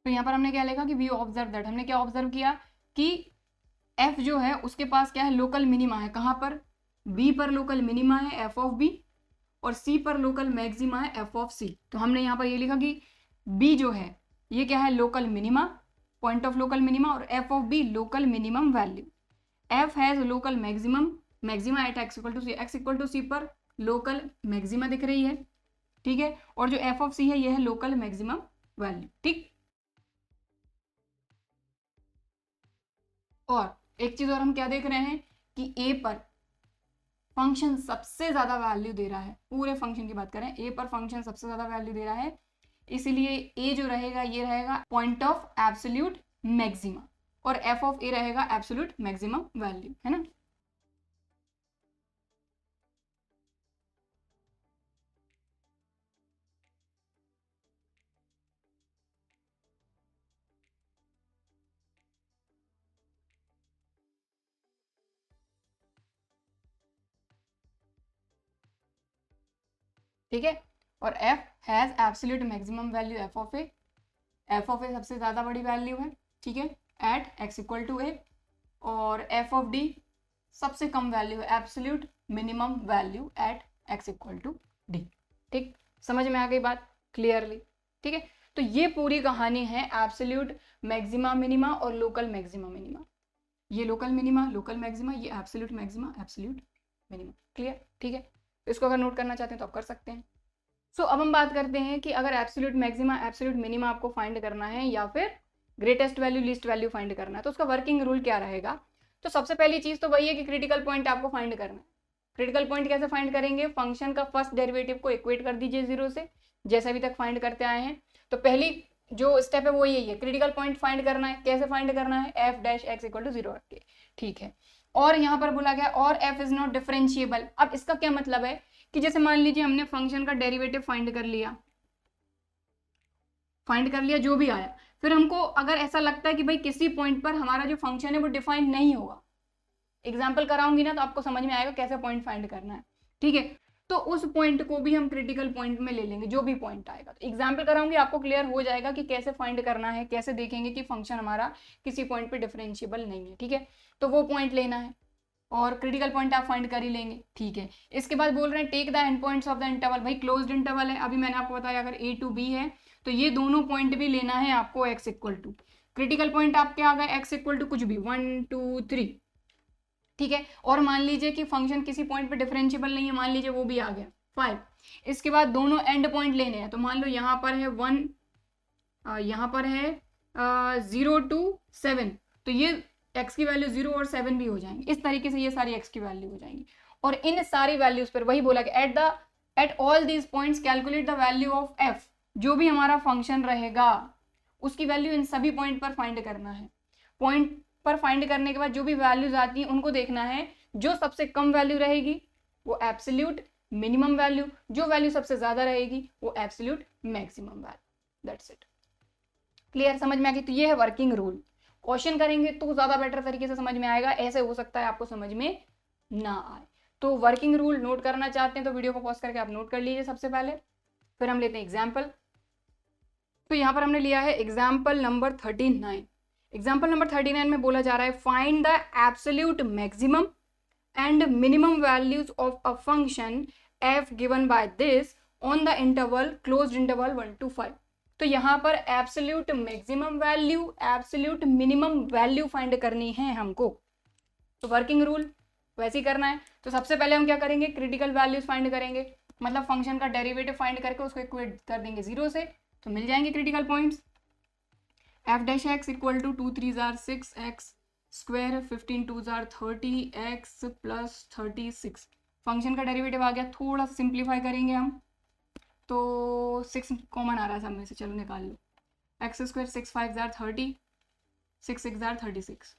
तो यहाँ पर हमने क्या लिखा कि वी ऑब्जर्व दैट, हमने क्या ऑब्जर्व किया कि एफ जो है उसके पास क्या है, लोकल मिनिमा है, कहाँ पर, बी पर लोकल मिनिमा है एफ ऑफ बी, और सी पर लोकल मैक्सिमा है एफ ऑफ सी। तो हमने यहाँ पर ये लिखा कि बी जो है ये क्या है, local minima, point of local minima, और f of b local minimum value. F has local maximum maxima at x equal to c, x equal to c पर लोकल मैक्सिमा दिख रही है, ठीक है, और जो एफ ऑफ सी है ये है लोकल मैक्सिमम वैल्यू, ठीक। और एक चीज और हम क्या देख रहे हैं कि ए पर फंक्शन सबसे ज्यादा वैल्यू दे रहा है, पूरे फंक्शन की बात करें, ए पर फंक्शन सबसे ज्यादा वैल्यू दे रहा है, इसलिए ए जो रहेगा ये रहेगा पॉइंट ऑफ एब्सोल्यूट मैक्सिमा, और एफ ऑफ ए रहेगा एब्सोल्यूट मैक्सिमम वैल्यू, है ना। ठीक है, और f has absolute maximum value f of a, f of a सबसे ज्यादा बड़ी वैल्यू है, ठीक है, at x equal to a, और एफ ऑफ डी सबसे कम वैल्यू है, absolute minimum value at x equal to d, ठीक, समझ में आ गई बात क्लियरली, ठीक है। तो ये पूरी कहानी है एब्सोल्यूट मैक्सिमा मिनिमा और लोकल मैक्सिमा मिनिमा, ये लोकल मिनिमा लोकल मैक्सिमा, ये absolute maxima absolute minima, clear, ठीक है। इसको अगर नोट करना चाहते हैं तो आप कर सकते हैं। सो अब हम बात करते हैं कि अगर एब्सोल्यूट मैक्सिमा एब्सोल्यूट मिनिमा आपको फाइंड करना है या फिर greatest value least value find करना है, तो उसका वर्किंग रूल क्या रहेगा। तो सबसे पहली चीज तो वही है कि क्रिटिकल पॉइंट आपको फाइंड करना है। क्रिटिकल पॉइंट कैसे फाइंड करेंगे, फंक्शन का फर्स्ट डेरिवेटिव को इक्वेट कर दीजिए 0 से, जैसे अभी तक फाइंड करते आए हैं। तो पहली जो स्टेप है वो यही है, क्रिटिकल पॉइंट फाइंड करना है। कैसे फाइंड करना है, f dash x equal to 0 रख के, ठीक है। और यहाँ पर बोला गया और एफ इज नॉट डिफरेंशिएबल। अब इसका क्या मतलब है कि जैसे मान लीजिए हमने फंक्शन का डेरिवेटिव फाइंड कर लिया जो भी आया, फिर हमको अगर ऐसा लगता है कि भाई किसी पॉइंट पर हमारा जो फंक्शन है वो डिफाइन नहीं होगा, एग्जाम्पल कराऊंगी ना तो आपको समझ में आएगा कैसे पॉइंट फाइंड करना है, ठीक है। तो उस पॉइंट को भी हम क्रिटिकल पॉइंट में ले लेंगे, जो भी पॉइंट आएगा। तो एग्जाम्पल कराऊंगी, आपको क्लियर हो जाएगा कि कैसे फाइंड करना है, कैसे देखेंगे कि फंक्शन हमारा किसी पॉइंट पे डिफरेंशिएबल नहीं है, ठीक है। तो वो पॉइंट लेना है, और क्रिटिकल पॉइंट आप फाइंड कर ही लेंगे, ठीक है। इसके बाद बोल रहे हैं take the end points of the interval, भाई क्लोज्ड इंटरवल है, अभी मैंने आपको बताया अगर ए टू बी है तो ये दोनों पॉइंट भी लेना है आपको x equal to, critical point आपके आ गए एक्स इक्वल टू कुछ भी 1 2 3, ठीक है। और मान लीजिए कि फंक्शन किसी पॉइंट पे डिफरेंशिएबल नहीं है, मान लीजिए वो भी आ गया 5। इसके बाद दोनों एंड पॉइंट लेने हैं, तो मान लो यहाँ पर है 1, यहाँ पर है 0 to 7, तो ये x की वैल्यू 0 और 7 भी हो जाएंगे, इस तरीके से ये सारी x की वैल्यू हो जाएंगी। और इन सारी वैल्यूज पर वही बोला कि at all these points calculate the value of f, जो भी हमारा फंक्शन रहेगा उसकी वैल्यू इन सभी पॉइंट पर फाइंड करना है। पॉइंट पर फाइंड करने के बाद जो भी वैल्यूज आती हैं उनको देखना है, जो सबसे कम वैल्यू रहेगी वो एब्सोल्यूट मिनिमम वैल्यू, जो वैल्यू सबसे ज्यादा रहेगी वो absolute maximum value, that's it. Clear, समझ में आ गई? तो ये है वर्किंग रूल। क्वेश्चन करेंगे तो ज्यादा बेटर तरीके से समझ में आएगा, ऐसे हो सकता है आपको समझ में ना आए। तो वर्किंग रूल नोट करना चाहते हैं तो वीडियो को पॉज करके आप नोट कर लीजिए सबसे पहले, फिर हम लेते हैं एग्जाम्पल। तो यहाँ पर हमने लिया है एग्जाम्पल नंबर 39। एग्जाम्पल नंबर 39 में बोला जा रहा है find the absolute maximum and minimum values of a function f given by this on the interval closed interval 1 to 5। तो यहाँ पर absolute maximum value, absolute minimum value find करनी है हमको। तो वर्किंग रूल वैसे ही करना है। तो सबसे पहले हम क्या करेंगे, क्रिटिकल वैल्यूज फाइंड करेंगे, मतलब फंक्शन का डेरिवेटिव फाइंड करके उसको इक्वेट कर देंगे 0 से, तो मिल जाएंगे critical points. F dash x equal to 2 3 6 x square 15 2 30 x plus 36। Function का डेरिवेटिव आ गया, थोड़ा सा सिंप्लीफाई करेंगे हम, तो 6 कॉमन आ रहा है सब में से, चलो निकाल लो। एक्स स्क्वायर 6 5 30, 6 6 36,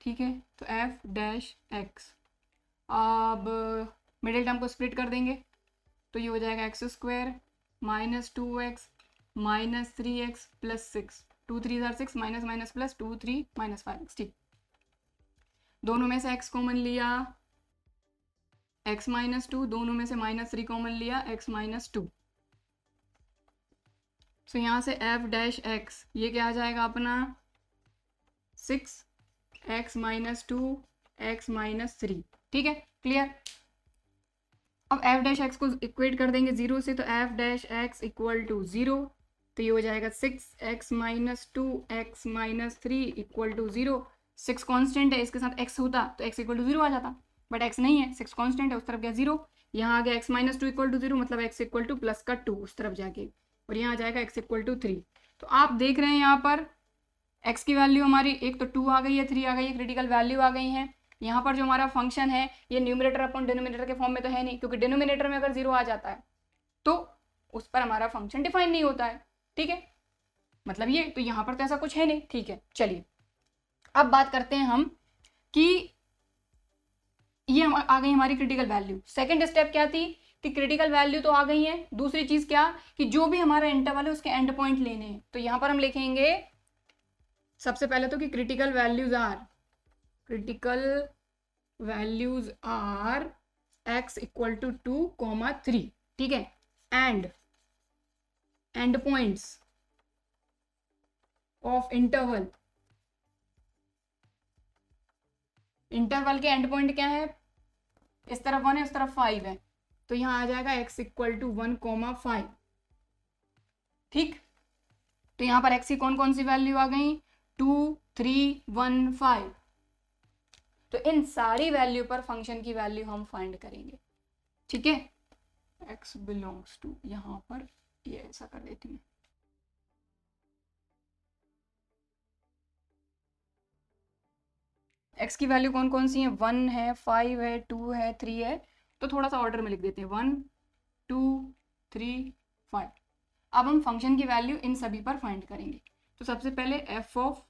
ठीक है। तो एफ डैश एक्स, अब मिडिल टर्म को स्प्लिट कर देंगे तो ये हो जाएगा x square minus 2x minus 3x plus 6, 2 3 6 minus minus plus 2 3 minus 5x, ठीक। दोनों में से x कॉमन लिया, x माइनस 2, दोनों में से माइनस 3 कॉमन लिया, x माइनस 2। तो यहाँ से f डैश x ये क्या आ जाएगा अपना 6x माइनस 2 x माइनस 3, ठीक है, क्लियर। अब f डैश x को इक्वेट कर देंगे 0 से, तो f dash x equal to 0, तो ये हो जाएगा 6x minus 2 x minus 3 equal to 0। 6 constant है, इसके साथ x होता तो x इक्वल टू 0 आ जाता, बट x नहीं है, 6 कॉन्स्टेंट है, उस तरफ गया 0, यहाँ आ गया x माइनस 2 इक्वल टू 0, मतलब x इक्वल टू प्लस का 2 उस तरफ जाके, और यहाँ आ जाएगा x इक्वल टू 3। तो आप देख रहे हैं यहाँ पर x की वैल्यू हमारी एक तो 2 आ गई है, 3 आ गई है, क्रिटिकल वैल्यू आ गई है। यहाँ पर जो हमारा फंक्शन है ये न्यूमरेटर अपॉन डिनोमिनेटर के फॉर्म में तो है नहीं, क्योंकि डिनोमिनेटर में अगर 0 आ जाता है तो उस पर हमारा फंक्शन डिफाइन नहीं होता है, ठीक है, मतलब ये। तो यहाँ पर तो ऐसा कुछ है नहीं, ठीक है। चलिए अब बात करते हैं हम कि ये आ गई हमारी क्रिटिकल वैल्यू। सेकेंड स्टेप क्या थी कि क्रिटिकल वैल्यू तो आ गई है, दूसरी चीज क्या कि जो भी हमारा इंटरवल है उसके एंड पॉइंट लेने हैं। तो यहाँ पर हम लिखेंगे सबसे पहले तो कि critical values are x equal to 2, 3, ठीक है, एंड पॉइंट्स ऑफ इंटरवल के एंड पॉइंट क्या है, इस तरफ 1 है उस तरफ 5 है, तो यहाँ आ जाएगा x इक्वल टू 1, 5, ठीक। तो यहाँ पर x की कौन कौन सी वैल्यू आ गई, 2 3 1 5। तो इन सारी वैल्यू पर फंक्शन की वैल्यू हम फाइंड करेंगे, ठीक है। x बिलोंग्स टू, यहाँ पर ये ऐसा कर देती हूँ, x की वैल्यू कौन कौन सी है, 1 है 5 है 2 है 3 है, तो थोड़ा सा ऑर्डर में लिख देते हैं 1 2 3 5। अब हम फंक्शन की वैल्यू इन सभी पर फाइंड करेंगे। तो सबसे पहले f ऑफ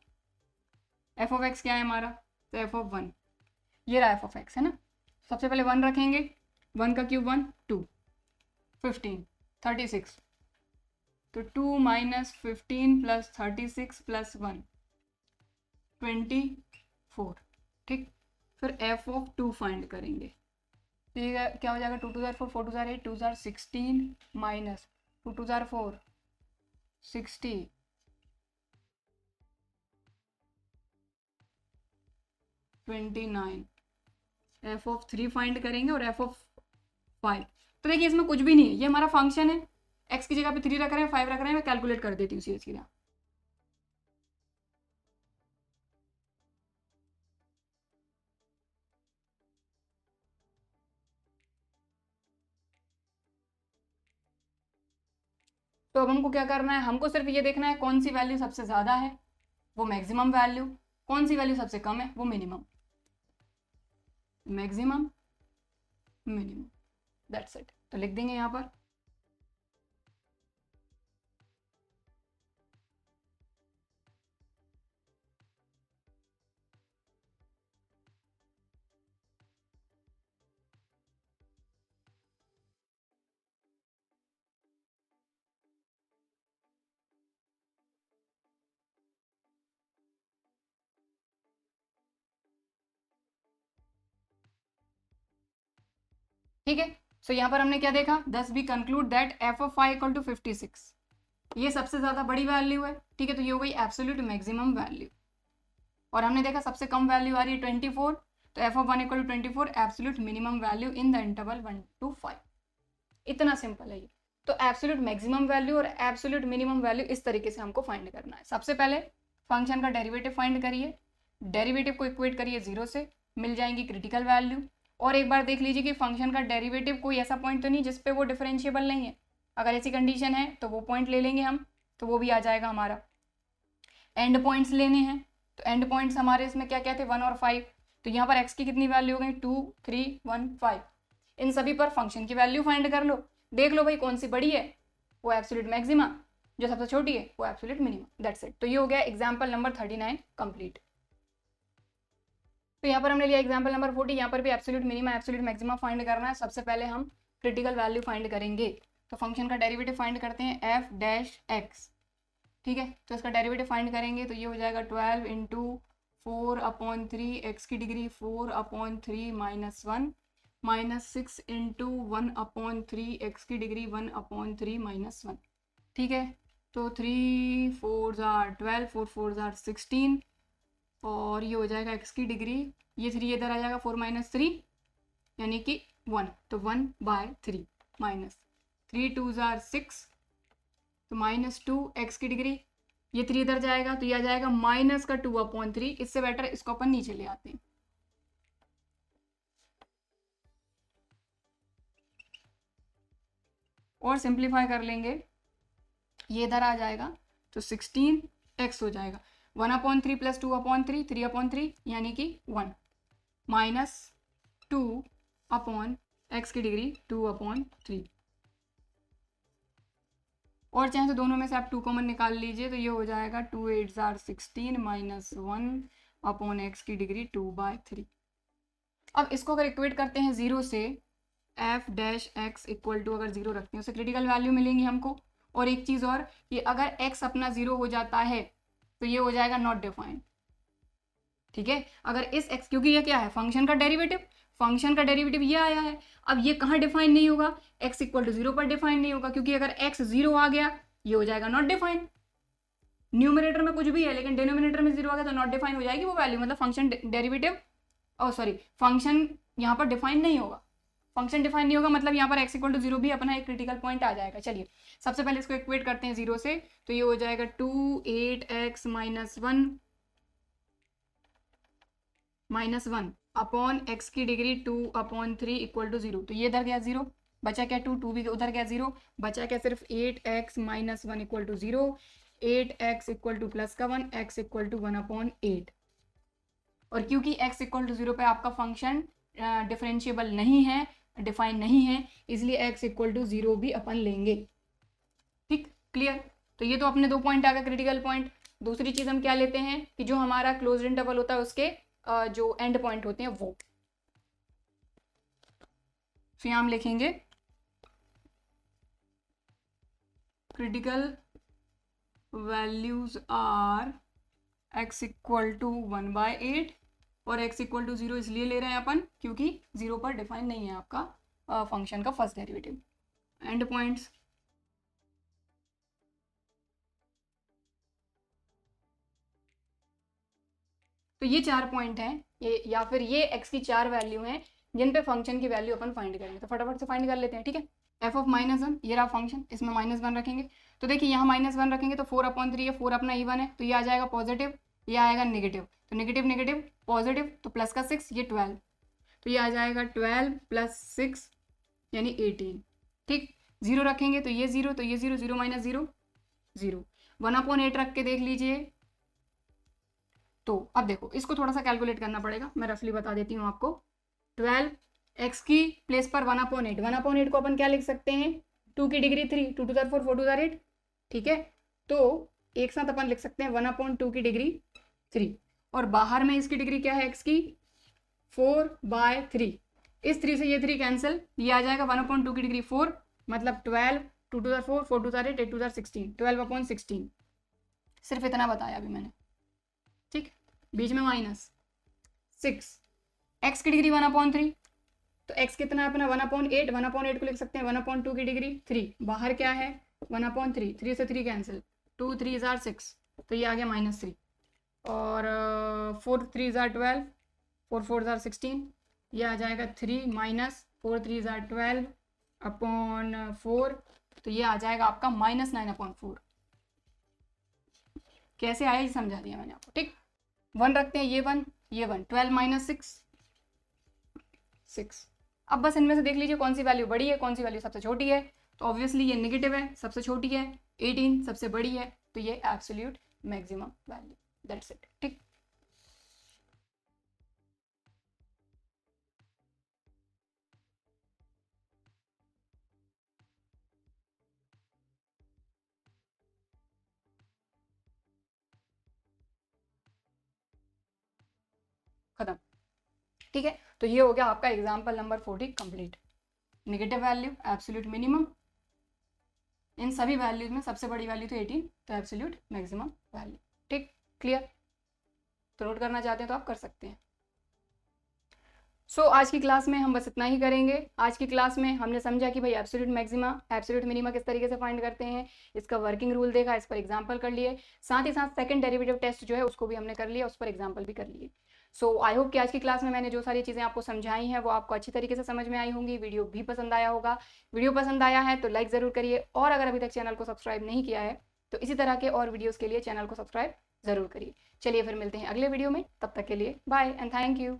x क्या है हमारा, तो f ऑफ 1, ये रहा f ऑफ x है ना। सबसे पहले 1 रखेंगे, 1 का क्यूब 1 2, 15 36, तो 2 माइनस 15 प्लस 36 प्लस 1 24, ठीक। फिर f ऑफ 2 फाइंड करेंगे, तो ये क्या हो जाएगा, 2 2 4 4 2 8 2 16 माइनस 2 2 4 60 29, एफ ऑफ 3 फाइंड करेंगे और एफ ऑफ 5। तो देखिए इसमें कुछ भी नहीं है, ये हमारा फंक्शन है, एक्स की जगह पे 3 रख रहे हैं, 5 रख रहे हैं, मैं कैलकुलेट कर देती हूँ सीधा। तो अब हमको क्या करना है, हमको सिर्फ ये देखना है कौन सी वैल्यू सबसे ज़्यादा है, वो मैक्सिमम वैल्यू, कौन सी वैल्यू सबसे कम है, वो minimum. Maximum minimum, that's it. तो लिख देंगे यहाँ पर। ठीक है, सो यहाँ पर हमने क्या देखा, 10 we conclude that f of 5 equal to 56, ये सबसे ज्यादा बड़ी वैल्यू है। ठीक है, तो ये हो गई एब्सोल्यूट मैक्सिमम वैल्यू। और हमने देखा सबसे कम वैल्यू आ रही है 24, तो f of 1 equal to 24 absolute minimum value in the interval 1 to 5। इतना सिंपल है ये। तो एब्सोल्यूट मैक्सिमम वैल्यू और एब्सोल्यूट मिनिमम वैल्यू इस तरीके से हमको फाइंड करना है। सबसे पहले फंक्शन का डेरिवेटिव फाइंड करिए, डेरिवेटिव को इक्वेट करिए 0 से, मिल जाएंगी क्रिटिकल वैल्यू। और एक बार देख लीजिए कि फंक्शन का डेरिवेटिव कोई ऐसा पॉइंट तो नहीं जिसपे वो डिफरेंशिएबल नहीं है। अगर ऐसी कंडीशन है तो वो पॉइंट ले लेंगे हम, तो वो भी आ जाएगा हमारा। एंड पॉइंट्स लेने हैं, तो एंड पॉइंट्स हमारे इसमें क्या क्या थे, 1 और 5। तो यहाँ पर एक्स की कितनी वैल्यू हो गई, 2, 3, 1, 5। इन सभी पर फंक्शन की वैल्यू फाइंड कर लो, देख लो भाई कौन सी बड़ी है, वो एब्सोल्यूट मैक्सिमा, जो सबसे छोटी है वो एब्सोल्यूट मिनिमम। That's it. तो ये हो गया एग्जाम्पल नंबर 39 कंप्लीट। तो यहाँ पर हमने लिया एग्जाम्पल नंबर 40, यहाँ पर भी absolute minima absolute maxima find करना है। सबसे पहले हम क्रिटिकल वैल्यू फाइंड करेंगे, तो फंक्शन का डेरिवेटिव फाइंड करते हैं एफ डैश एक्स। ठीक है, तो इसका डेरिवेटिव फाइंड करेंगे तो ये हो जाएगा 12 इंटू 4/3 एक्स की degree 4/3 minus 1 minus 6 into 1/3 x की डिग्री 1/3 माइनस 1। ठीक है, तो 3 4 जार 12, 4 4 जार 16, और ये हो जाएगा एक्स की डिग्री, ये 3 इधर आ जाएगा, 4 माइनस 3 यानी कि 1, तो 1/3 माइनस 3 2 जार 6, तो -2 एक्स की डिग्री, ये 3 इधर जाएगा तो ये आ जाएगा माइनस का 2/3। इससे बेटर इसको अपन नीचे ले आते हैं, और सिंप्लीफाई कर लेंगे, ये इधर आ जाएगा तो 16x हो जाएगा। 1/3 प्लस 2/3 3/3 यानी कि 1 माइनस 2/x की डिग्री 2/3। और चाहे तो दोनों में से आप 2 कॉमन निकाल लीजिए, तो ये हो जाएगा 2 8 जार 16 माइनस 1/x की डिग्री 2/3। अब इसको अगर इक्वेट करते हैं 0 से, f dash x equal to अगर 0 रखते हैं उससे क्रिटिकल वैल्यू मिलेंगी हमको। और एक चीज़ और कि अगर x अपना 0 हो जाता है तो ये हो जाएगा नॉट डिफाइंड। ठीक है, अगर इस x, क्योंकि ये क्या है, फंक्शन का डेरिवेटिव, फंक्शन का डेरिवेटिव ये आया है, अब ये कहाँ डिफाइन नहीं होगा, x इक्वल टू 0 पर डिफाइन नहीं होगा, क्योंकि अगर x 0 आ गया ये हो जाएगा नॉट डिफाइंड। न्यूमरेटर में कुछ भी है लेकिन डिनोमिनेटर में 0 आ गया तो नॉट डिफाइन हो जाएगी वो वैल्यू, मतलब फंक्शन डेरिवेटिव, ओ सॉरी फंक्शन यहाँ पर डिफाइन नहीं होगा। फंक्शन डिफाइन नहीं होगा मतलब यहाँ पर x इक्वल टू 0 भी अपना एक क्रिटिकल पॉइंट आ जाएगा। चलिए सबसे पहले इसको इक्वेट करते हैं 0 से, तो ये हो जाएगा 2 8x माइनस 1 अपॉन एक्स की डिग्री 2/3 इक्वल टू 0। तो ये इधर गया 0, बचा क्या 2, 2 भी उधर गया 0, बचा क्या सिर्फ 8x minus 1 equal to 0, 8x equal to plus का 1, x इक्वल टू 1/8। और क्योंकि x इक्वल टू 0 पे आपका फंक्शन डिफरेंशिएबल नहीं है, डिफाइन नहीं है, इसलिए x इक्वल टू 0 भी अपन लेंगे। ठीक, क्लियर। तो ये तो अपने 2 पॉइंट आ गए क्रिटिकल पॉइंट। दूसरी चीज हम क्या लेते हैं कि जो हमारा क्लोज्ड इंटरवल होता है उसके जो एंड पॉइंट होते हैं वो, फिर हम लिखेंगे critical values are x equal to 1/8 और x इक्वल टू 0 इसलिए ले रहे हैं अपन क्योंकि 0 पर डिफाइन नहीं है आपका फंक्शन का फर्स्ट डेरिवेटिव। एंड पॉइंट्स, तो ये 4 पॉइंट हैं, ये या फिर ये x की 4 वैल्यू हैं जिन पे फंक्शन की वैल्यू अपन फाइंड करेंगे। तो फटाफट से फाइंड कर लेते हैं, ठीक है। f ऑफ -1, ये रहा फंक्शन, इसमें -1 रखेंगे। तो देखिए यहाँ -1 रखेंगे तो 4/3 है, 4 अपना इवन है, तो ये आ जाएगा पॉजिटिव, ये आएगा नेगेटिव, तो नेगेटिव नेगेटिव पॉजिटिव, तो प्लस का 6, ये 12, तो ये आ जाएगा 12 + 6 यानी 18, ठीक। 0 रखेंगे तो ये 0, तो ये 0, 0 - 0 0, 1/8 रख के देख लीजिए। तो अब देखो इसको थोड़ा सा कैलकुलेट करना पड़ेगा, मैं रफली बता देती हूँ आपको। 12 x की प्लेस पर 1/8, 1/8 को अपन क्या लिख सकते हैं, 2 की degree 3, 2 to the 4, 4 to the 8, ठीक है। तो एक साथ अपन लिख सकते हैं 1/2 की डिग्री 3, और बाहर में इसकी डिग्री क्या है x की, 4/3, इस 3 से ये 3 कैंसिल, ये आ जाएगा 1/2 की डिग्री 4, मतलब 12, 2 to the 4, 4 to the 8, 8 to the 16, 12/16, सिर्फ इतना बताया अभी मैंने, ठीक। बीच में -6, x की डिग्री 1/3, तो x कितना है अपना 1/8, 1/8 को लिख सकते हैं 1/2 की डिग्री 3, बाहर क्या है 1/3, 3 से 3 कैंसिल, 2 3 = 6, तो ये आ गया -3, और 4 3 = 12, 4 4 = 16, ये आ जाएगा 3 - 4 3 = 12/4, तो ये आ जाएगा आपका -9/4। कैसे आया ये समझा दिया मैंने आपको, ठीक। 1 रखते हैं, ये 1 ये 1, 12 - 6 6। अब बस इनमें से देख लीजिए कौन सी वैल्यू बड़ी है, कौन सी वैल्यू सबसे छोटी है। तो ऑब्वियसली ये नेगेटिव है, सबसे छोटी है, 18 सबसे बड़ी है, तो ये absolute maximum value, that's it, ठीक। खत्म, ठीक है। तो ये हो गया आपका example number 40 complete. Negative value, absolute minimum, इन सभी वैल्यूज में सबसे बड़ी वैल्यू तो 18, तो एब्सोल्यूट मैक्सिमम वैल्यू, ठीक, क्लियर। तो नोट करना चाहते हैं तो आप कर सकते हैं। आज की क्लास में हम बस इतना ही करेंगे। आज की क्लास में हमने समझा कि भाई एब्सोल्यूट मैक्सिमा, एब्सोल्यूट मिनिमा किस तरीके से फाइंड करते हैं, इसका वर्किंग रूल देखा, इस पर एग्जांपल कर लिए, साथ ही साथ सेकंड डेरिवेटिव टेस्ट जो है उसको भी हमने कर लिया, उस पर एग्जांपल भी कर लिए। आई होप कि आज की क्लास में मैंने जो सारी चीज़ें आपको समझाई हैं वो आपको अच्छी तरीके से समझ में आई होंगी, वीडियो भी पसंद आया होगा। वीडियो पसंद आया है तो लाइक ज़रूर करिए, और अगर अभी तक चैनल को सब्सक्राइब नहीं किया है तो इसी तरह के और वीडियोज़ के लिए चैनल को सब्सक्राइब ज़रूर करिए। चलिए फिर मिलते हैं अगले वीडियो में, तब तक के लिए बाय एंड थैंक यू।